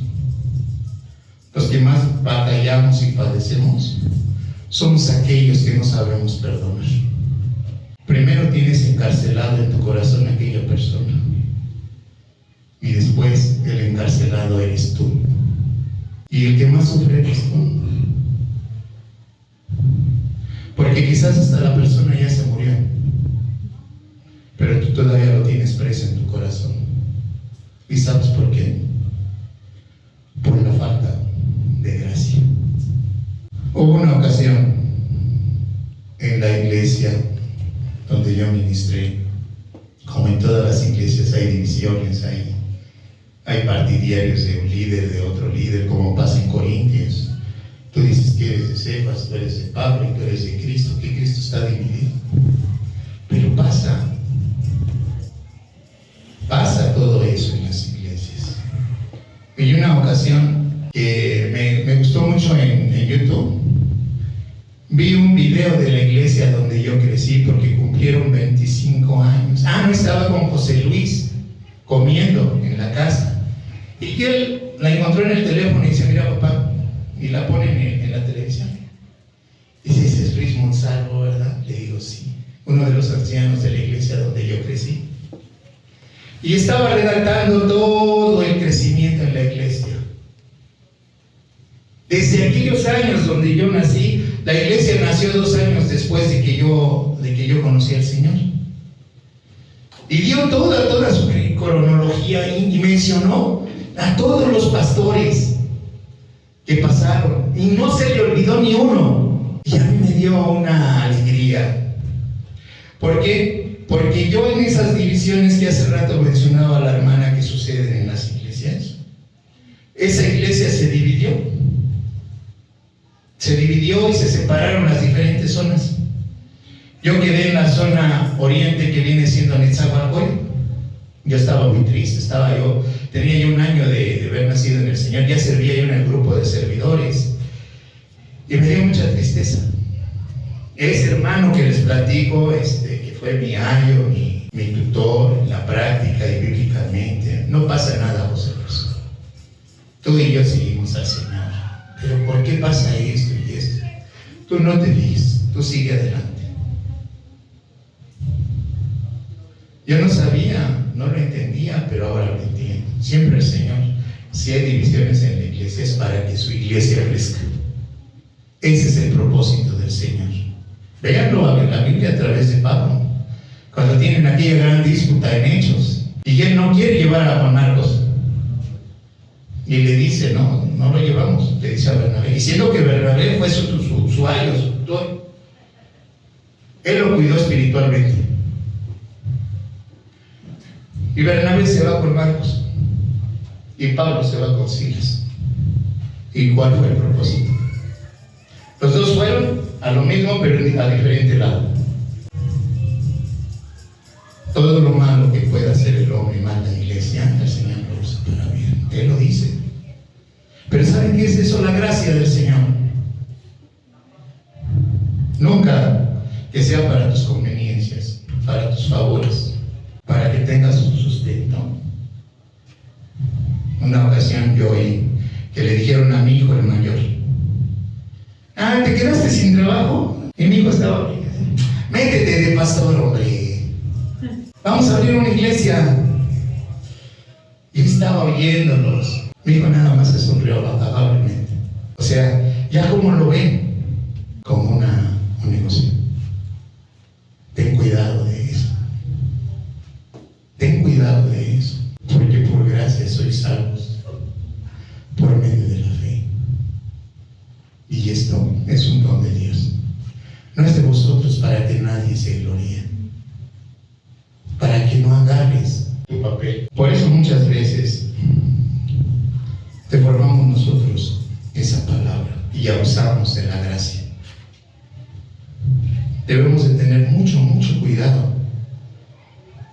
los que más batallamos y padecemos, somos aquellos que no sabemos perdonar. Primero tienes encarcelado en tu corazón a aquella persona, y después el encarcelado eres tú, y el que más sufre eres tú, porque quizás hasta la persona ya se murió, pero tú todavía lo tienes preso en tu corazón. ¿Y sabes por qué? Por la falta de gracia. Hubo una ocasión tú eres de Pablo y tú eres de Cristo, que Cristo está dividido. Pero pasa todo eso en las iglesias. Y una ocasión que me gustó mucho en YouTube, vi un video de la iglesia donde yo crecí porque cumplieron 25 años. No estaba con José Luis comiendo en la casa. Y que él la encontró en el teléfono y dice, mira papá, y la ponen en la televisión. Y dice, ese es Luis Monsalvo, ¿verdad? Le digo, sí, uno de los ancianos de la iglesia donde yo crecí. Y estaba redactando todo el crecimiento en la iglesia. Desde aquellos años donde yo nací, la iglesia nació 2 años después de que yo conocí al Señor. Y dio toda su cronología y mencionó a todos los pastores que pasaron. Y no se le olvidó ni uno. Y a mí me dio una alegría. ¿Por qué? Porque yo en esas divisiones que hace rato mencionaba la hermana que suceden en las iglesias, esa iglesia se dividió. Se dividió y se separaron las diferentes zonas. Yo quedé en la zona oriente que viene siendo Netzahualcoyotl. Yo estaba muy triste, tenía yo 1 año de haber nacido en el Señor, ya servía yo en el grupo de servidores. Y me dio mucha tristeza. Ese hermano que les platico, que fue mi ayo, mi tutor en la práctica y bíblicamente, no pasa nada, José Luis. Tú y yo seguimos al Señor. Pero ¿por qué pasa esto y esto? Tú no te dices, tú sigue adelante. Yo no sabía, no lo entendía, pero ahora lo entiendo. Siempre el Señor, si hay divisiones en la iglesia, es para que su iglesia crezca. Ese es el propósito del Señor. Véanlo en la Biblia a través de Pablo, cuando tienen aquella gran disputa en Hechos, y él no quiere llevar a Juan Marcos. Y le dice, no lo llevamos, le dice a Bernabé, diciendo que Bernabé fue su ayo, su tutor. Él lo cuidó espiritualmente. Y Bernabé se va con Marcos, y Pablo se va con Silas. ¿Y cuál fue el propósito? Los dos fueron a lo mismo, pero a diferente lado. Todo lo malo que pueda hacer el hombre mal en la iglesia, el Señor lo usa para bien. Él lo dice. Pero ¿saben qué es eso? La gracia del Señor. Nunca que sea para tus conveniencias, para tus favores, para que tengas un sustento. Una ocasión yo oí que le dijeron a mi hijo el mayor, ¿te quedaste sin trabajo? Y mi hijo estaba, métete de pastor, hombre. Vamos a abrir una iglesia. Y él estaba oyéndolos. Mi hijo nada más se sonrió agradablemente. O sea, ya como lo ven, como un negocio. Ten cuidado de eso. Ten cuidado de eso. Porque por gracia sois salvos por medio de la fe. Y esto es un don de Dios. No es de vosotros para que nadie se gloríe. Para que no agarres tu papel. Por eso muchas veces te formamos nosotros esa palabra y abusamos de la gracia. Debemos de tener mucho cuidado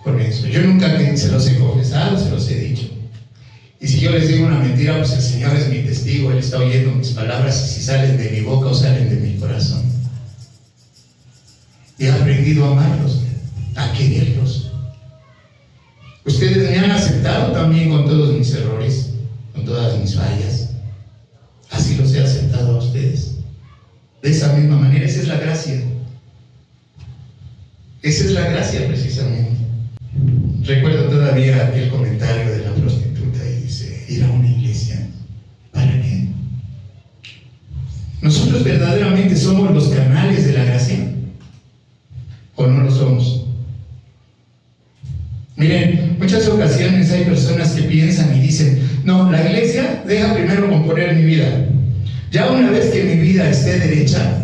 con eso. Yo nunca se los he confesado, se los he dicho. Y si yo les digo una mentira, pues el Señor es mi testigo, Él está oyendo mis palabras, y si salen de mi boca o salen de mi corazón. Y he aprendido a amarlos, a quererlos. Ustedes me han aceptado también con todos mis errores, con todas mis fallas. Así los he aceptado a ustedes. De esa misma manera, esa es la gracia. Esa es la gracia precisamente. Recuerdo todavía aquel comentario de la prostituta y dice, ir a una iglesia, ¿para qué? ¿Nosotros verdaderamente somos los canales de la gracia? ¿O no lo somos? Miren, muchas ocasiones hay personas que piensan y dicen, no, la iglesia deja primero componer mi vida. Ya una vez que mi vida esté derecha,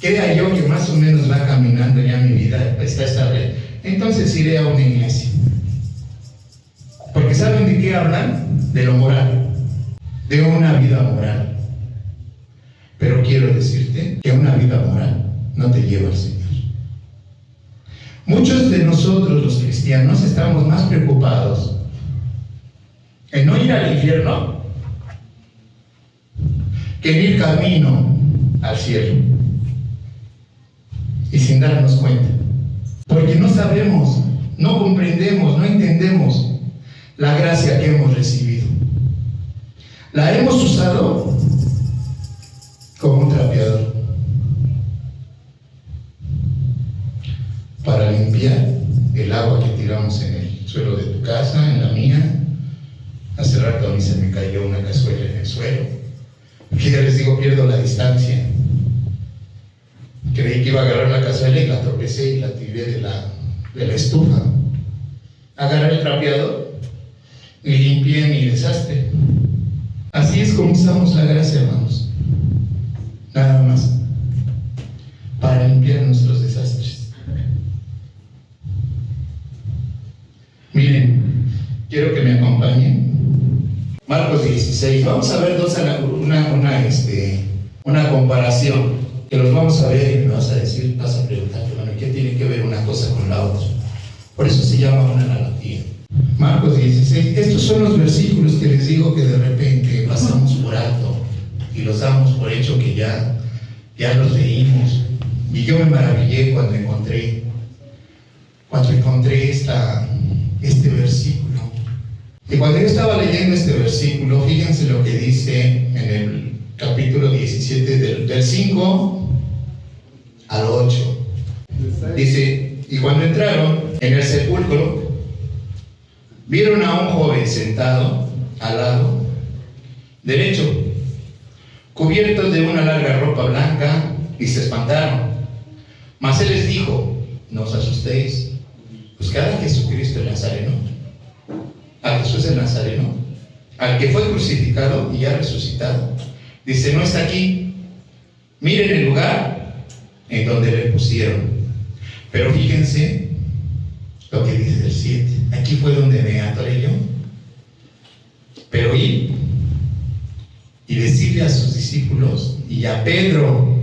crea yo que más o menos va caminando ya mi vida, está estable, entonces iré a una iglesia. Porque ¿saben de qué hablan? De lo moral, de una vida moral. Pero Pero quiero decirte que una vida moral no te lleva al Señor. Muchos de nosotros los cristianos estamos más preocupados en no ir al infierno que en ir camino al cielo, y sin darnos cuenta, porque no sabemos, no comprendemos, no entendemos la gracia que hemos recibido. La hemos usado como un trapeador para limpiar el agua que tiramos en el suelo de tu casa, en la mía. Hace rato a mí se me cayó una cazuela en el suelo, porque ya les digo, pierdo la distancia. Creí que iba a agarrar la cazuela y la tropecé y la tiré de la estufa. Agarré el trapeador y limpié mi desastre. Así es como usamos la gracia, hermanos. Nada más. Para limpiar nuestros desastres. Miren, quiero que me acompañen. Marcos 16. Vamos a ver una comparación. Que los vamos a ver y me vas a decir, vas a preguntarte, bueno, ¿qué tiene que ver una cosa con la otra? Por eso se llama una analogía. Marcos 16, estos son los versículos que les digo que de repente pasamos por alto y los damos por hecho que ya los leímos. Y yo me maravillé cuando encontré este versículo. Y cuando yo estaba leyendo este versículo, fíjense lo que dice en el capítulo 17 del 5 al 8. Dice, y cuando entraron en el sepulcro, vieron a un joven sentado al lado derecho, cubierto de una larga ropa blanca, y se espantaron. Mas él les dijo, no os asustéis, buscad a Jesucristo el Nazareno, a Jesús el Nazareno, al que fue crucificado y ya resucitado. Dice, no está aquí. Miren el lugar en donde le pusieron. Pero fíjense lo que dice el 7. Aquí fue donde me atoré yo. Pero ir y decirle a sus discípulos y a Pedro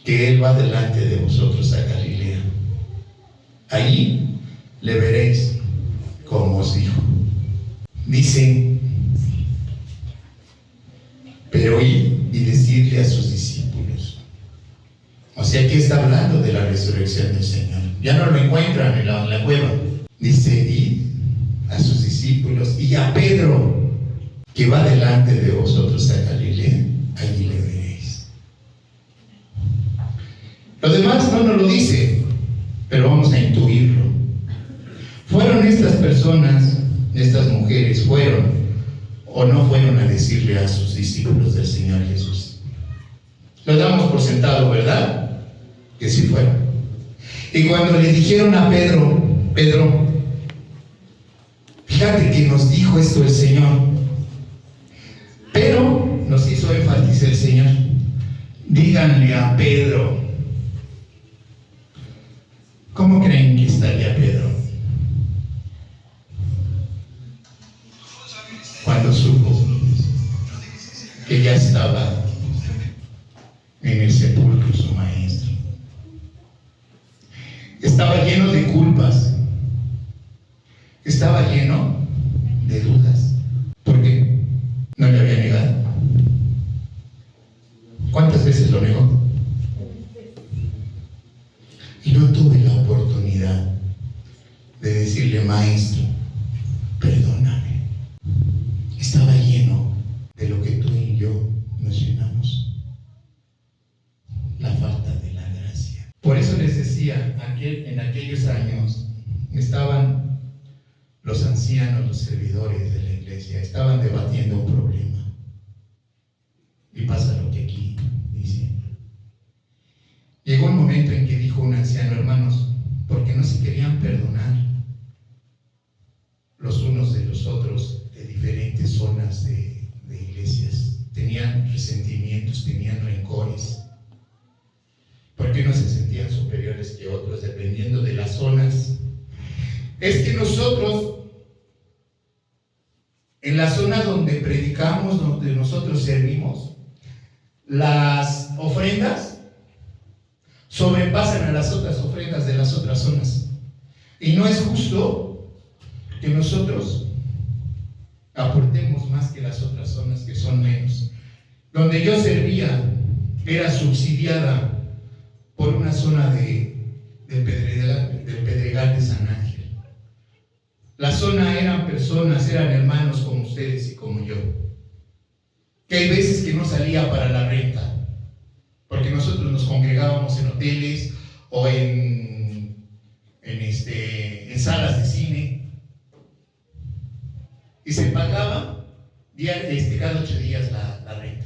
que él va delante de vosotros a Galilea. Allí le veréis como os dijo. Dice, pero ir y decirle a sus discípulos. O sea, aquí está hablando de la resurrección del Señor. Ya no lo encuentran en la cueva. Dice, ir a sus discípulos y a Pedro, que va delante de vosotros a Galilea, allí le veréis. Lo demás no nos lo dice, pero vamos a intuirlo. Fueron estas personas, estas mujeres, fueron o no fueron a decirle a sus discípulos del Señor Jesús. Lo damos por sentado, ¿verdad? Que sí fueron. Y cuando le dijeron a Pedro, fíjate que nos dijo esto el Señor, pero nos hizo énfasis el Señor. Díganle a Pedro. ¿Cómo creen que estaría Pedro cuando supo que ya estaba en el sepulcro su maestro? Estaba lleno de culpas, estaba lleno de dudas. ¿Por qué? No le había negado. ¿Cuántas veces lo negó? Y no tuve la oportunidad de decirle, maestro, perdóname. Estaba lleno de lo que tú y yo nos llenamos, la falta de la gracia. Por eso les decía, en aquellos años estaban los ancianos, los servidores de la iglesia, estaban debatiendo un problema. Y pasa lo que aquí dice. Llegó un momento en que dijo un anciano, hermanos, porque no se querían perdonar los unos de los otros de diferentes zonas de iglesias. Tenían resentimientos, tenían rencores, porque unos se sentían superiores que otros dependiendo de las zonas. Es que nosotros, en la zona donde predicamos, donde nosotros servimos, las ofrendas sobrepasan a las otras ofrendas de las otras zonas. Y no es justo que nosotros aportemos más que las otras zonas que son menos. Donde yo servía era subsidiada por una zona del Pedregal de San Ángel. La zona eran personas, eran hermanos como ustedes y como yo. Que hay veces que no salía para la renta, porque nosotros nos congregábamos en hoteles o en salas de cine, y se pagaba cada 8 días la renta.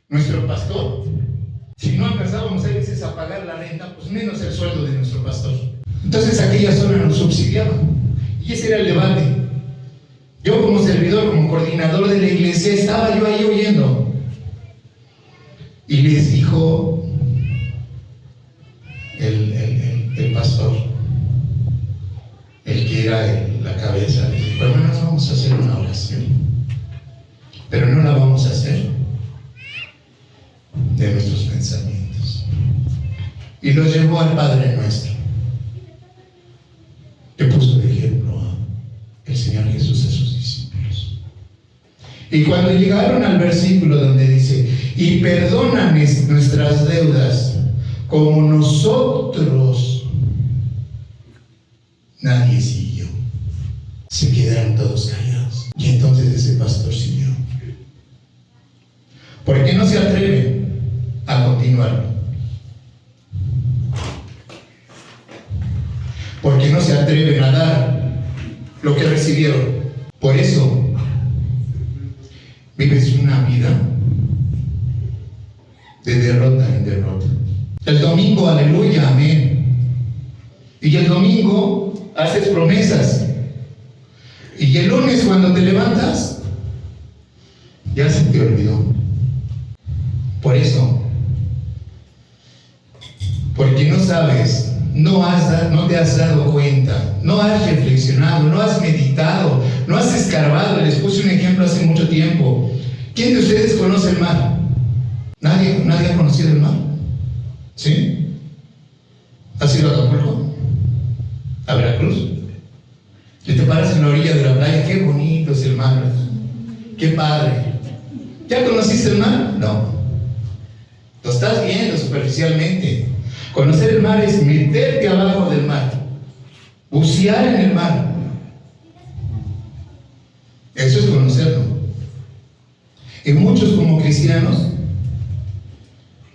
Nuestro pastor, si no alcanzábamos a veces a pagar la renta, pues menos el sueldo de nuestro pastor. Entonces aquella zona nos subsidiaba, y ese era el debate. Yo como servidor, como coordinador de la iglesia, estaba yo ahí oyendo, y les dijo el pastor, el que era la cabeza, le dijo: hermanos, vamos a hacer una oración, pero no la vamos a hacer de nuestros pensamientos. Y lo llevó al Padre Nuestro, que puso de ejemplo el Señor Jesús a sus discípulos. Y cuando llegaron al versículo donde dice: y perdona nuestras deudas como nosotros, nadie siguió. Se quedaron todos callados. Y entonces ese pastor siguió. ¿Por qué no se atreve a continuar? ¿Por qué no se atreven a dar lo que recibieron? Por eso vives una vida de derrota en derrota. El domingo, aleluya, amén. Y el domingo haces promesas. Y el lunes cuando te levantas, ya se te olvidó. Por eso, porque no sabes, no te has dado cuenta, no has reflexionado, no has meditado, no has escarbado. Les puse un ejemplo hace mucho tiempo. ¿Quién de ustedes conoce el mar? ¿Nadie ha conocido el mar? ¿Sí? ¿Has ido a Acapulco? ¿A Veracruz? Y te paras en la orilla de la playa. Qué bonito es el mar, ¿verdad? Qué padre. ¿Ya conociste el mar? No. Lo estás viendo superficialmente. Conocer el mar es meterte abajo del mar, bucear en el mar. Eso es conocerlo. Y muchos como cristianos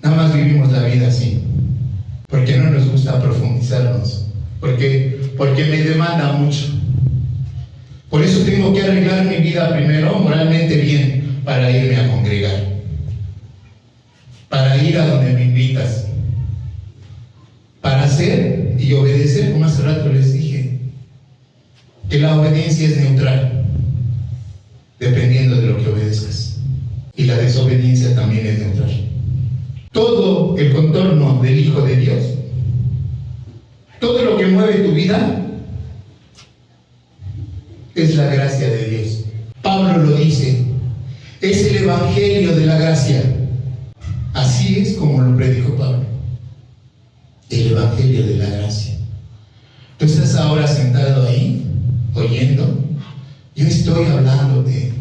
nada más vivimos la vida así, porque no nos gusta profundizarnos, porque me demanda mucho. Por eso tengo que arreglar mi vida primero moralmente bien para irme a congregar, para ir a donde me invitas, para hacer y obedecer, como hace rato les dije, que la obediencia es neutral, dependiendo de lo que obedezcas, y la desobediencia también es neutral. Todo el contorno del Hijo de Dios, todo lo que mueve tu vida, es la gracia de Dios. Pablo lo dice, es el evangelio de la gracia. Así es como lo predicó Pablo, el evangelio de la gracia. Tú estás ahora sentado ahí, oyendo. Yo estoy hablándote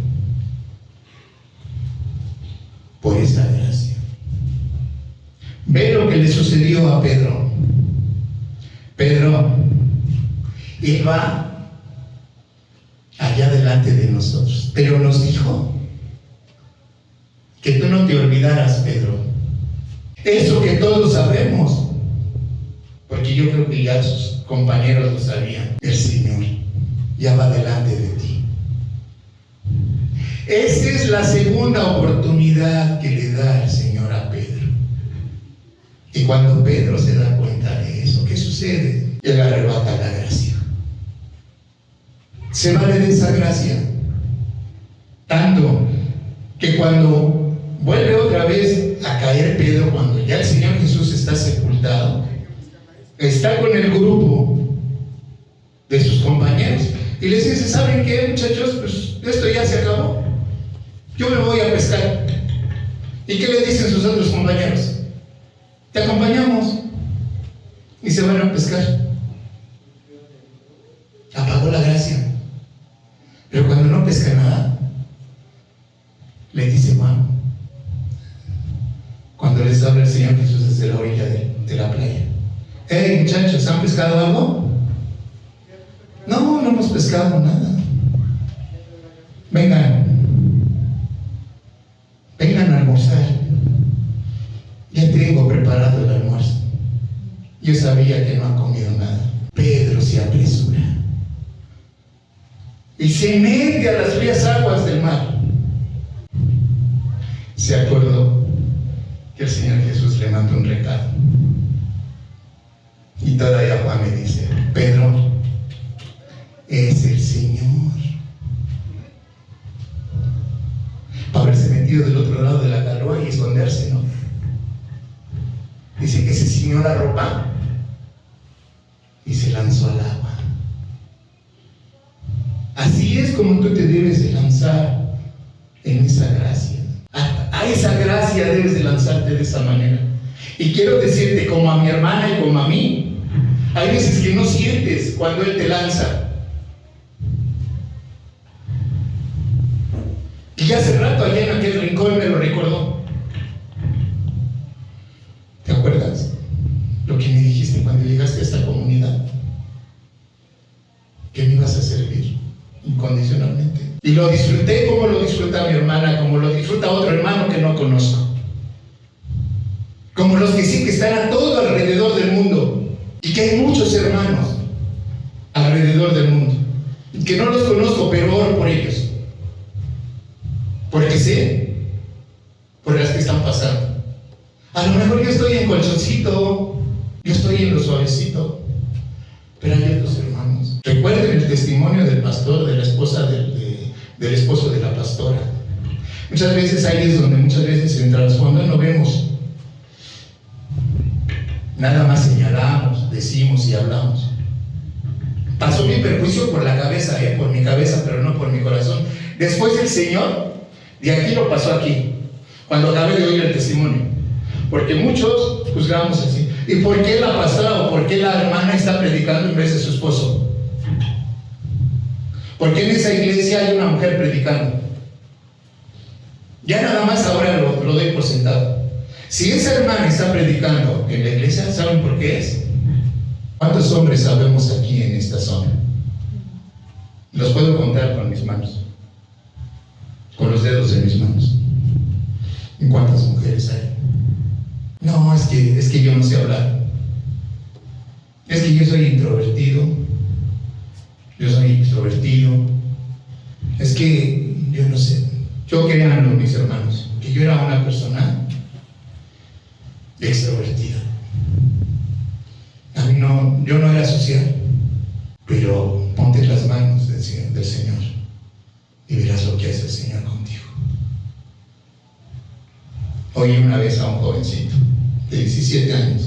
por esa gracia. Ve lo que le sucedió a Pedro. Pedro iba allá delante de nosotros, pero nos dijo que tú no te olvidaras, Pedro. Eso que todos sabemos, porque yo creo que ya sus compañeros lo sabían. El Señor ya va delante de ti. Esa es la segunda oportunidad que le da el Señor a Pedro. Y cuando Pedro se da cuenta de eso, ¿qué sucede? Él arrebata la gracia. Se vale de esa gracia. Tanto que cuando vuelve otra vez a caer Pedro, cuando ya el Señor Jesús está sepultado, está con el grupo de sus compañeros y les dice: ¿saben qué, muchachos? Pues esto ya se acabó. Yo me voy a pescar. ¿Y qué le dicen sus otros compañeros? Te acompañamos. Y se van a pescar. Apagó la gracia. Pero cuando no pesca nada, le dice Juan, cuando les habla el Señor Jesús desde la orilla de la playa: hey muchachos, ¿han pescado algo? No, no hemos pescado nada. Vengan a almorzar. Ya tengo preparado el almuerzo. Yo sabía que no han comido nada. Pedro se apresura y se mete a las frías aguas del mar. Se acordó que el Señor Jesús le mandó un recado. Y todavía Juan me dice: Pedro, es el Señor. Para haberse metido del otro lado de la canoa y esconderse, ¿no? Dice que se ciñó la ropa y se lanzó al agua. Así es como tú te debes de lanzar en esa gracia. A esa gracia debes de lanzarte de esa manera. Y quiero decirte, como a mi hermana y como a mí, hay veces que no sientes cuando Él te lanza. Y hace rato allá en aquel rincón me lo recordó. ¿Te acuerdas lo que me dijiste cuando llegaste a esta comunidad? Que me ibas a servir incondicionalmente. Y lo disfruté como lo disfruta mi hermana, como lo disfruta otro hermano que no conozco. Como los que sí que están a todo alrededor del mundo. Y que hay muchos hermanos alrededor del mundo. Y que no los conozco, pero oro por ellos. Porque sé por las que están pasando. A lo mejor yo estoy en colchoncito, yo estoy en lo suavecito, pero hay otros hermanos. Recuerden el testimonio del pastor, de la esposa del esposo de la pastora. Muchas veces ahí es donde muchas veces en trasfondo no vemos. Nada más señalamos, decimos y hablamos. Pasó mi perjuicio por la cabeza, por mi cabeza, pero no por mi corazón. Después el Señor, de aquí lo pasó aquí, cuando acabé de oír el testimonio. Porque muchos juzgamos así. ¿Y por qué la pastora o por qué la hermana está predicando en vez de su esposo? ¿Por qué en esa iglesia hay una mujer predicando? Ya nada más ahora lo doy por sentado. Si esa hermana está predicando en la iglesia, ¿saben por qué es? ¿Cuántos hombres sabemos aquí en esta zona? Los puedo contar con mis manos, con los dedos de mis manos. ¿Y cuántas mujeres hay? No, es que yo no sé hablar. Es que yo soy introvertido. Yo soy extrovertido. Es que yo no sé. Yo créanlo, mis hermanos, que yo era una persona extrovertida. A mí no, yo no era social. Pero ponte las manos del Señor y verás lo que hace el Señor contigo. Oí una vez a un jovencito de 17 años,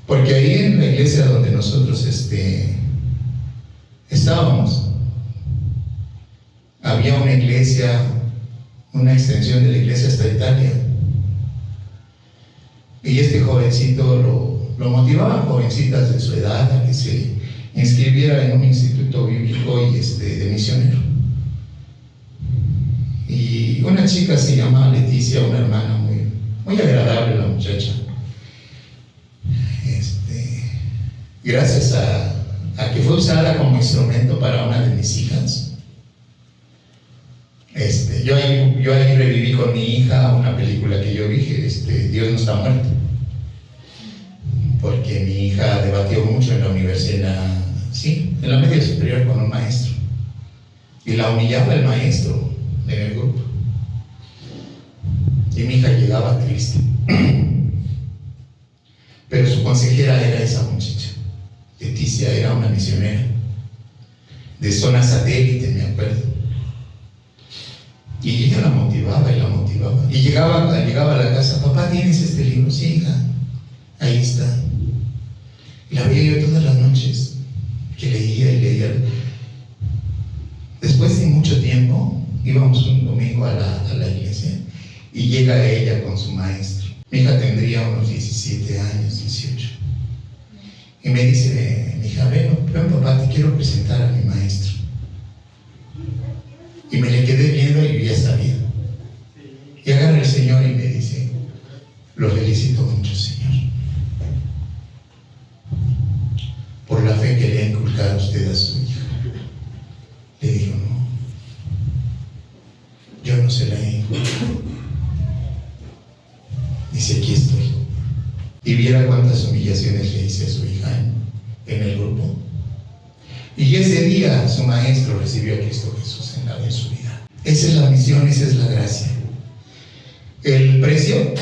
porque ahí en la iglesia donde nosotros estábamos, había una iglesia, una extensión de la iglesia hasta Italia, y este jovencito lo motivaban jovencitas de su edad a que se inscribiera en un instituto bíblico y de misionero. Y una chica se llamaba Leticia, una hermana muy agradable, la muchacha. Gracias a que fue usada como instrumento para una de mis hijas. Yo ahí reviví con mi hija una película que yo dije, Dios no está muerto. Porque mi hija debatió mucho en la universidad, en la media superior con un maestro. Y la humillaba el maestro en el grupo. Y mi hija llegaba triste. Pero su consejera era esa muchacha. Leticia era una misionera de zona satélite, me acuerdo. Y ella la motivaba y la motivaba. Y llegaba a la casa: papá, ¿tienes este libro? Sí, hija, ahí está. Y la veía yo todas las noches, que leía y leía. Después de mucho tiempo, íbamos un domingo a la iglesia, y llega ella con su maestro. Mi hija tendría unos 17 años, 18. Y me dice, mi hija, ven papá, te quiero presentar a mi maestro. Y me le quedé viendo y yo ya sabía. Y agarra el Señor y me dice, lo felicito mucho, Señor, por la fe que le ha inculcado usted a su hija. Le digo, no, yo no se la he inculcado. Dice, aquí estoy. Y viera cuántas humillaciones le hice a su hija en el grupo. Y ese día su maestro recibió a Cristo Jesús en su vida. Esa es la misión, esa es la gracia. El precio,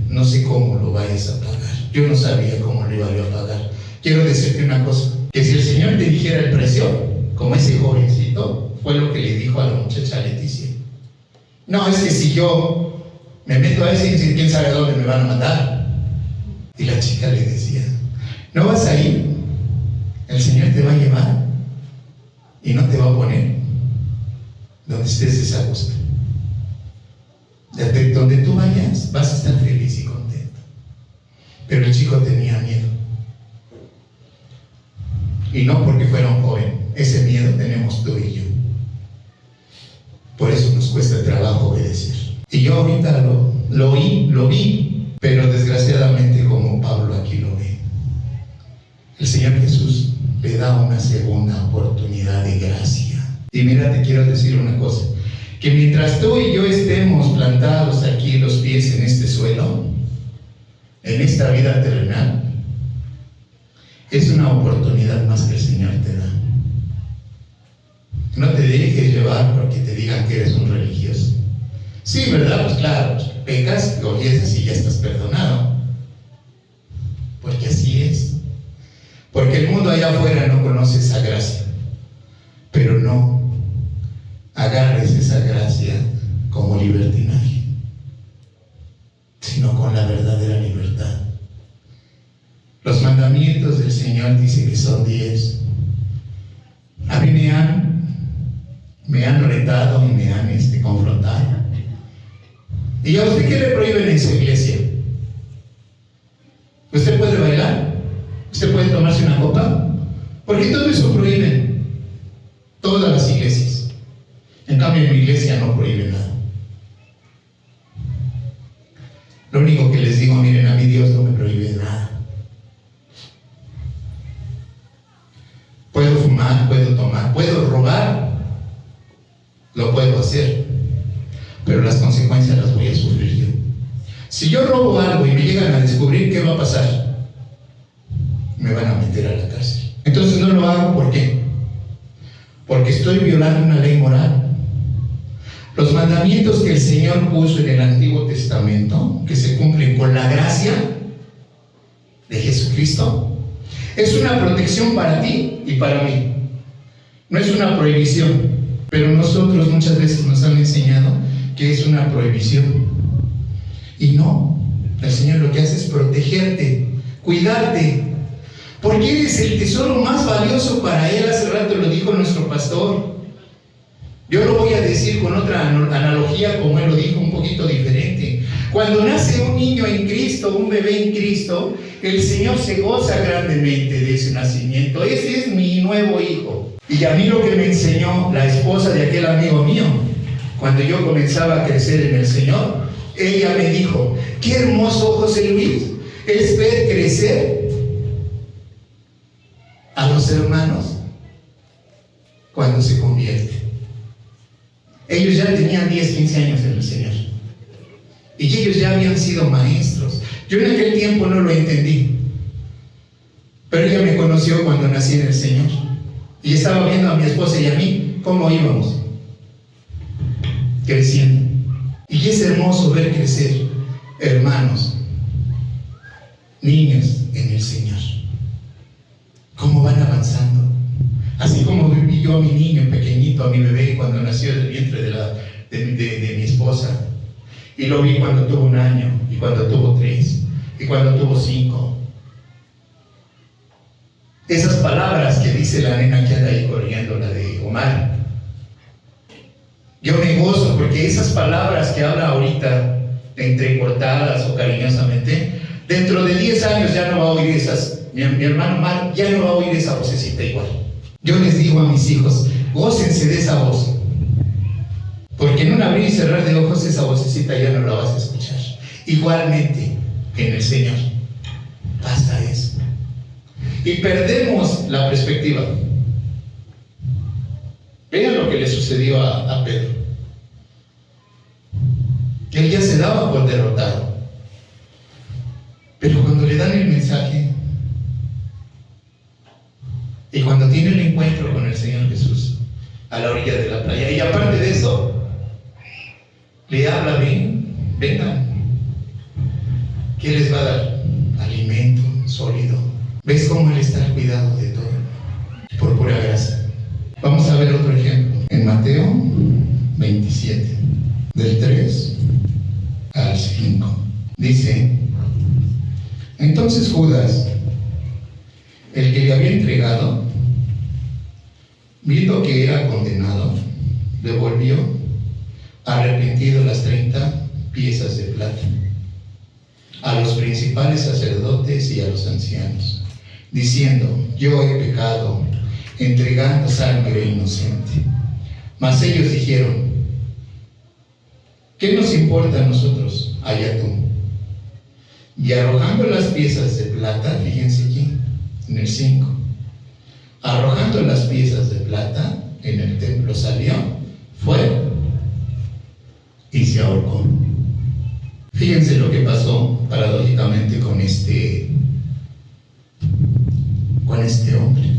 no sé cómo lo vayas a pagar. Yo no sabía cómo lo iba yo a pagar. Quiero decirte una cosa, que si el Señor te dijera el precio, como ese jovencito, fue lo que le dijo a la muchacha Leticia. No, es que si yo me meto a ese, quién sabe a dónde me van a mandar. Y la chica le decía, no vas a ir, el Señor te va a llevar y no te va a poner donde estés desagusto. Desde donde tú vayas vas a estar feliz y contento. Pero el chico tenía miedo. Y no porque fuera un joven, ese miedo tenemos tú y yo. Por eso nos cuesta trabajo obedecer. Y yo ahorita lo vi, pero desgraciadamente como Pablo aquí lo ve. El Señor Jesús le da una segunda oportunidad de gracia. Y mira, te quiero decir una cosa, que mientras tú y yo estemos plantados aquí los pies en este suelo, en esta vida terrenal, es una oportunidad más que el Señor te da. No te dejes llevar porque te digan que eres un religioso. Sí, ¿verdad? Pues claro, pues pecas, confesas y ya estás perdonado. Porque así es. Porque el mundo allá afuera no conoce esa gracia. Pero no agarres esa gracia como libertinaje, sino con la verdadera libertad. Los mandamientos del Señor dice que son 10. A mí me han retado y me han confrontado. ¿Y a usted qué le prohíben en su iglesia? ¿Usted puede bailar? ¿Usted puede tomarse una copa? Porque todo eso prohíben todas las iglesias. En cambio, en mi iglesia no prohíben nada. Lo único que les digo, miren, a mí Dios no me prohíbe nada. Puedo fumar, puedo tomar, puedo robar, lo puedo hacer, pero las consecuencias las voy a sufrir yo. Si yo robo algo y me llegan a descubrir, ¿qué va a pasar? Me van a meter a la cárcel. Entonces no lo hago, ¿por qué? Porque estoy violando una ley moral. Los mandamientos que el Señor puso en el Antiguo Testamento, que se cumplen con la gracia de Jesucristo, es una protección para ti y para mí. No es una prohibición, pero nosotros muchas veces nos han enseñado que es una prohibición. Y no, el Señor lo que hace es protegerte, cuidarte, porque eres el tesoro más valioso para Él. Hace rato lo dijo nuestro pastor. Yo lo voy a decir con otra analogía, como él lo dijo, un poquito diferente. Cuando nace un niño en Cristo, un bebé en Cristo, el Señor se goza grandemente de ese nacimiento. Ese es mi nuevo hijo. Y a mí lo que me enseñó la esposa de aquel amigo mío, cuando yo comenzaba a crecer en el Señor, ella me dijo, qué hermoso, José Luis, es ver crecer a los hermanos cuando se convierten. Ellos ya tenían 10, 15 años en el Señor. Y ellos ya habían sido maestros. Yo en aquel tiempo no lo entendí. Pero ella me conoció cuando nací en el Señor. Y estaba viendo a mi esposa y a mí cómo íbamos creciendo. Y es hermoso ver crecer hermanos, niños en el Señor. Cómo van avanzando. Así como viví yo a mi niño pequeñito, a mi bebé, cuando nació del vientre de mi esposa. Y lo vi cuando tuvo 1 año, y cuando tuvo 3, y cuando tuvo 5. Esas palabras que dice la nena que anda ahí corriendo, la de Omar. Yo me gozo porque esas palabras que habla ahorita entrecortadas o cariñosamente, dentro de 10 años ya no va a oír mi hermano Mar ya no va a oír esa vocecita igual. Yo les digo a mis hijos, gócense de esa voz, porque en un abrir y cerrar de ojos esa vocecita ya no la vas a escuchar. Igualmente en el Señor pasa eso y perdemos la perspectiva. Vean lo que le sucedió a Pedro. Él ya se daba por derrotado, pero cuando le dan el mensaje y cuando tiene el encuentro con el Señor Jesús a la orilla de la playa, y aparte de eso le habla bien, vengan, ¿qué les va a dar? Alimento sólido. ¿Ves cómo Él está al cuidado de todo? Por pura gracia. Vamos a ver otro ejemplo en Mateo 27, del 3 al 5. Dice: entonces Judas, el que le había entregado, viendo que era condenado, devolvió arrepentido las 30 piezas de plata a los principales sacerdotes y a los ancianos, diciendo: yo he pecado entregando sangre inocente. Mas ellos dijeron: ¿qué nos importa a nosotros? Allá tú. Y arrojando las piezas de plata, fíjense aquí, en el 5, arrojando las piezas de plata en el templo, salió, fue y se ahorcó. Fíjense lo que pasó paradójicamente con este hombre.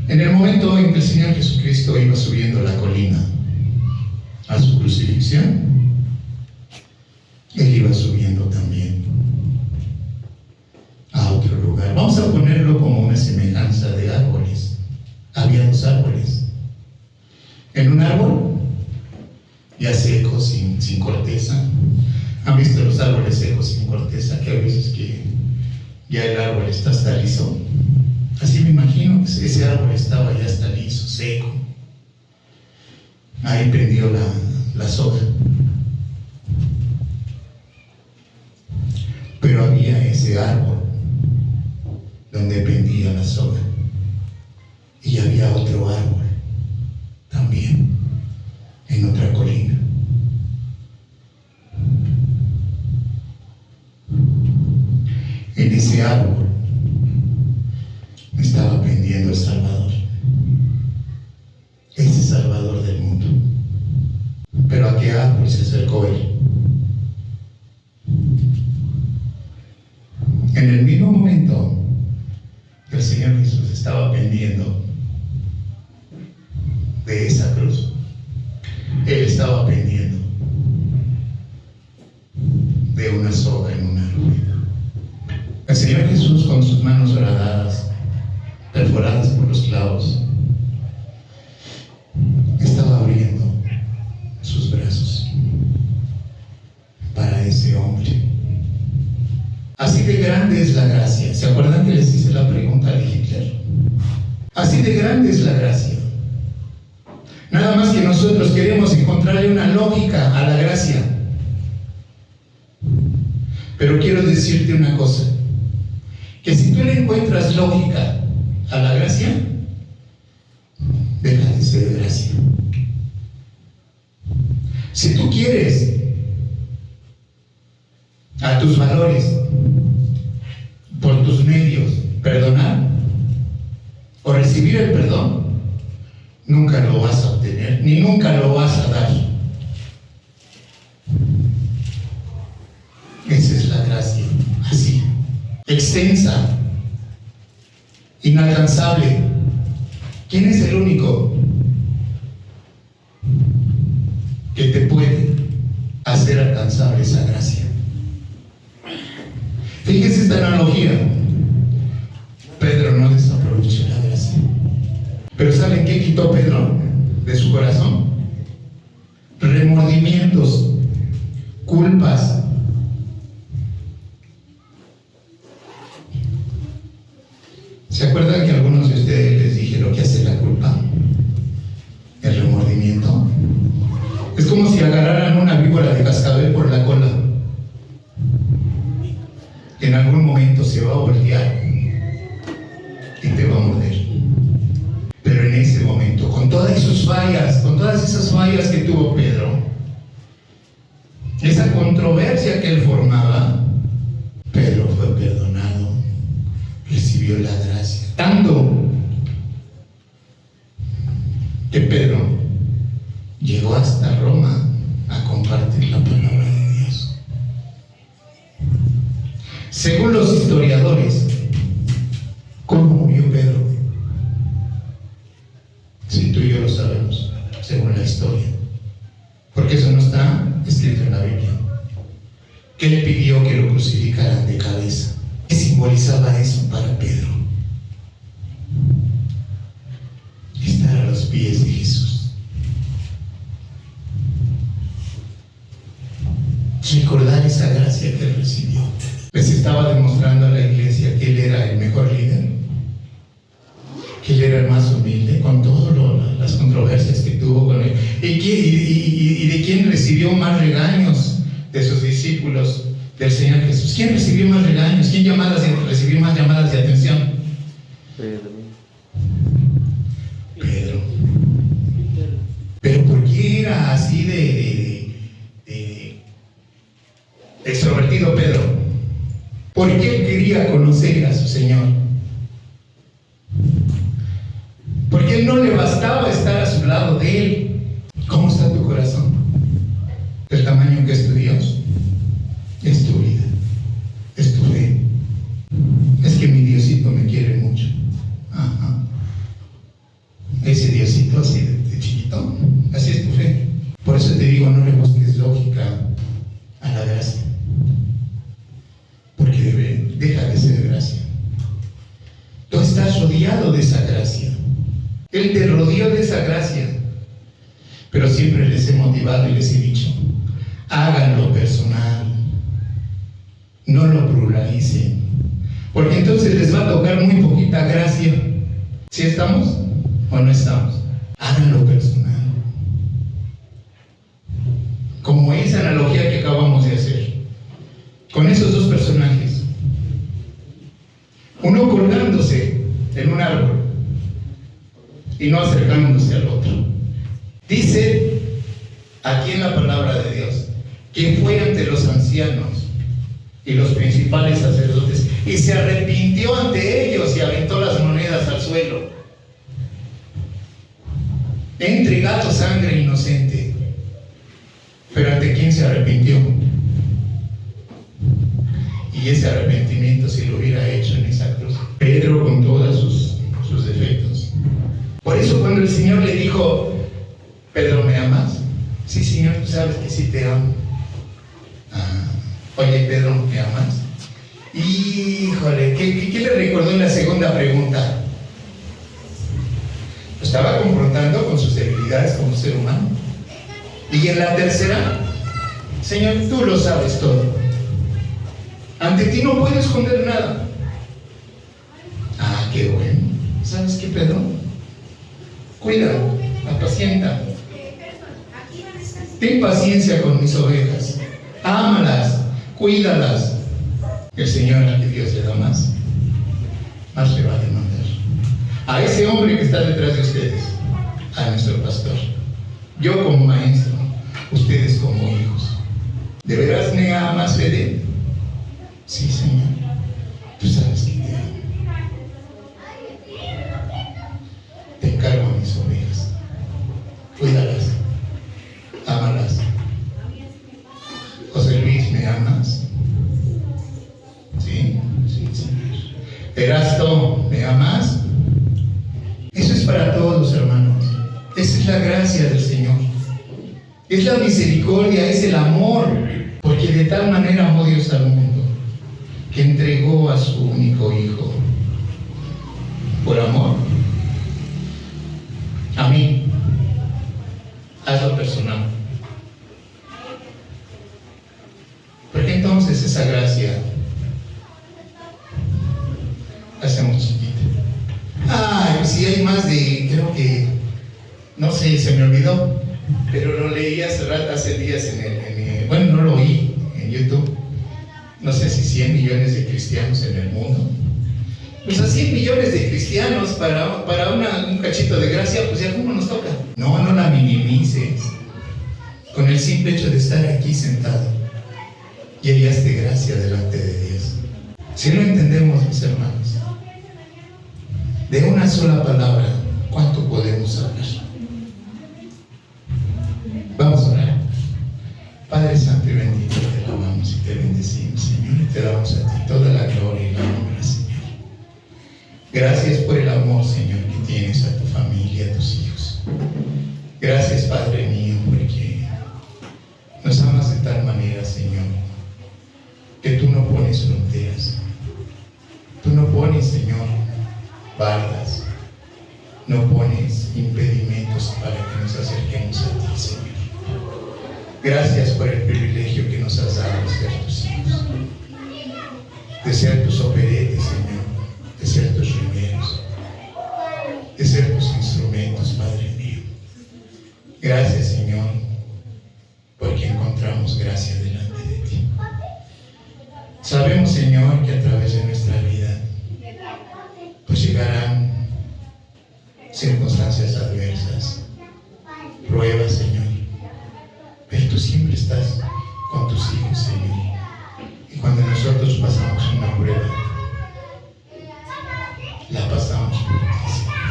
En el momento en que el Señor Jesucristo iba subiendo la colina a su crucifixión, Él iba subiendo también a otro lugar. Vamos a ponerlo como una semejanza de árboles. Había 2 árboles. En un árbol ya seco, sin corteza. ¿Han visto los árboles secos sin corteza? Que a veces que ya el árbol está hasta liso. Así me imagino que ese árbol estaba ya hasta liso, seco. Ahí prendió la soga. Pero había ese árbol donde pendía la soga. Y había otro árbol también en otra colina. En ese árbol estaba pendiendo el Salvador, ese Salvador del mundo. Pero ¿a qué árbol se acercó Él? En el mismo momento que el Señor Jesús estaba pendiendo de esa cruz, Él estaba pendiendo de una soga en un árbol. El Señor Jesús, con sus manos horadadas, perforadas por los clavos, estaba abriendo sus brazos para ese hombre. Así de grande es la gracia. ¿Se acuerdan que les hice la pregunta de Hitler? Así de grande es la gracia. Nada más que nosotros queremos encontrarle una lógica a la gracia. Pero quiero decirte una cosa, que si tú le encuentras lógica a la gracia, deja de ser gracia. Si tú quieres a tus valores, por tus medios, perdonar o recibir el perdón, nunca lo vas a obtener, ni nunca lo vas a dar. Esa es la gracia, así, extensa, inalcanzable. ¿Quién es el único que te puede hacer alcanzable esa gracia? Fíjense esta analogía. Pedro no desaprovechó la gracia. Pero ¿saben qué quitó Pedro de su corazón? Remordimientos, culpas. ¿Se acuerdan que algunos de ustedes les dije lo que hace la culpa? El remordimiento. Es como si agarraran una víbora de cascabel por la cola algún momento se va a voltear y te va a morder. Pero en ese momento, con todas esas fallas que tuvo Pedro, esa controversia que él formaba, Pedro fue perdonado, recibió la gracia. Tanto que Pedro llegó hasta Roma a compartir la palabra de Dios. Según los historiadores, ¿cómo murió Pedro? Si tú y yo lo sabemos, según la historia, porque eso no está escrito en la Biblia. ¿Qué le pidió que lo crucificaran de cabeza? ¿Qué simbolizaba eso para Pedro? Estar a los pies de Jesús. Recordar esa gracia que él recibió. Les estaba demostrando a la iglesia que él era el mejor líder, que él era el más humilde, con todas las controversias que tuvo con él, y de quién recibió más regaños de sus discípulos del Señor Jesús. ¿Quién recibió más regaños? ¿Quién recibió más llamadas de atención? Pedro. Pero ¿por qué era así de extrovertido Pedro? Porque él quería conocer a su Señor. Porque él no le bastaba estar a su lado de él. ¿Cómo está tu corazón? ¿Del tamaño que es tu Dios? Es tu vida, es tu fe. Es que mi Diosito me quiere mucho. Ajá. Ese Diosito así de chiquito, así es tu fe. Por eso te digo, no le busques lógica a la gracia, porque deja de ser gracia. Tú estás rodeado de esa gracia. Él te rodeó de esa gracia. Pero siempre les he motivado y les he dicho, háganlo personal, no lo pluralicen, porque entonces les va a tocar muy poquita gracia. ¿Sí estamos o no estamos? Háganlo personal, como esa analogía que acabamos de hacer con esos dos personajes, uno colgándose en un árbol y no acercándose al otro. Dice aquí en la palabra de Dios que fue ante los ancianos y los principales sacerdotes y se arrepintió ante ellos y aventó las monedas al suelo. He entregado sangre inocente. Pero ¿ante quién se arrepintió? Y ese arrepentimiento si lo hubiera hecho en esa cruz. Pedro con todos sus defectos. Por eso cuando el Señor le dijo, Pedro, ¿me amas? Sí, Señor, tú sabes que sí te amo. Oye, Pedro, ¿me amas? Híjole, ¿qué le recordó en la segunda pregunta? Lo estaba confrontando con sus debilidades como ser humano. Y en la tercera, Señor, tú lo sabes todo. Ante ti no puedo esconder nada. Qué bueno. ¿Sabes qué, Pedro? Cuida, apacienta. Ten paciencia con mis ovejas. Ámalas, cuídalas. El Señor, al que Dios le da más le va a demandar. A ese hombre que está detrás de ustedes, a nuestro pastor. Yo como maestro, ustedes como hijos. ¿De veras me amas, Fede? Sí, Señor. Tú sabes que te amo. Te encargo a mis ovejas. Cuídalas. Ámalas. José Luis, ¿me amas? Sí, Señor. Erasto, ¿me amas? Eso es para todos, hermanos. Esa es la gracia del Señor. Es la misericordia, es el amor. Porque de tal manera amó Dios al mundo, que entregó a su único Hijo. Por amor. A mí. Hazlo personal. Porque entonces esa gracia hacemos chiquita. Si hay más de, creo que, no sé, se me olvidó, pero lo leí hace días bueno, no lo oí en YouTube, no sé si 100 millones de cristianos en el mundo. Pues a 100 millones de cristianos para un cachito de gracia, pues ya cómo nos toca. No, no la minimices. Con el simple hecho de estar aquí sentado, ya hallaste gracia delante de Dios. Si no entendemos, mis hermanos, de una sola palabra, ¿cuánto podemos hablar? Vamos a orar. Padre Santo y bendito, te alabamos y te bendecimos, Señor, y te damos a ti toda la gloria y la honra, Señor. Gracias por el amor, Señor, que tienes a tu familia, a tus hijos. Gracias, Padre mío, porque nos amas de tal manera, Señor, que tú no pones fronteras. Tú no pones, Señor, bardas. No pones impedimentos para que nos acerquemos a ti, Señor. Gracias por el privilegio que nos has dado de ser tus hijos, de ser tus operetes, Señor, de ser tus rimeros, de ser tus instrumentos, Padre mío. Gracias, Señor, porque encontramos gracia delante de ti. Sabemos, Señor, que a través de nuestra vida pues llegarán circunstancias adversas, pruebas, Señor, pero tú siempre estás con tus hijos, Señor. Y cuando nosotros pasamos una prueba, la pasamos por ti, Señor,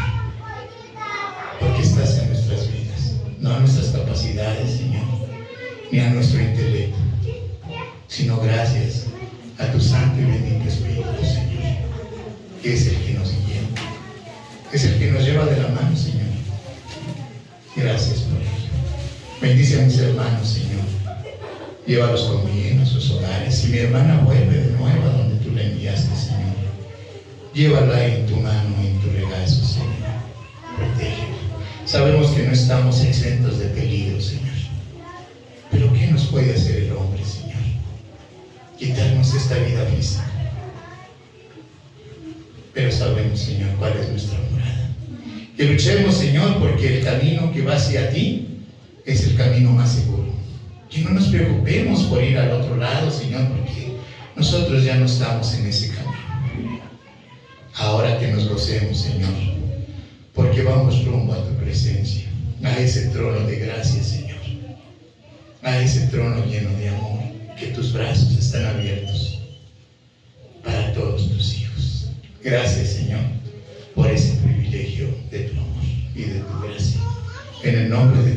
porque estás en nuestras vidas, no a nuestras capacidades, Señor, ni a nuestro intelecto, sino gracias a tu Santo y bendito Espíritu, Señor, que es el que nos guía, es el que nos lleva de la mano, Señor. Gracias por ello. Bendice a mis hermanos, Señor. Llévalos con bien a sus hogares. Si mi hermana vuelve de nuevo a donde tú la enviaste, Señor, llévala en tu mano, en tu regazo, Señor. Protégela. Sabemos que no estamos exentos de peligro, Señor. Pero ¿qué nos puede hacer el hombre, Señor? Quitarnos esta vida física. Pero sabemos, Señor, cuál es nuestra morada. Que luchemos, Señor, porque el camino que va hacia ti es el camino más seguro. Que no nos preocupemos por ir al otro lado, Señor, porque nosotros ya no estamos en ese camino. Ahora que nos gocemos, Señor, porque vamos rumbo a tu presencia, a ese trono de gracia, Señor, a ese trono lleno de amor, que tus brazos están abiertos para todos tus hijos. Gracias, Señor, por ese privilegio de tu amor y de tu gracia. En el nombre de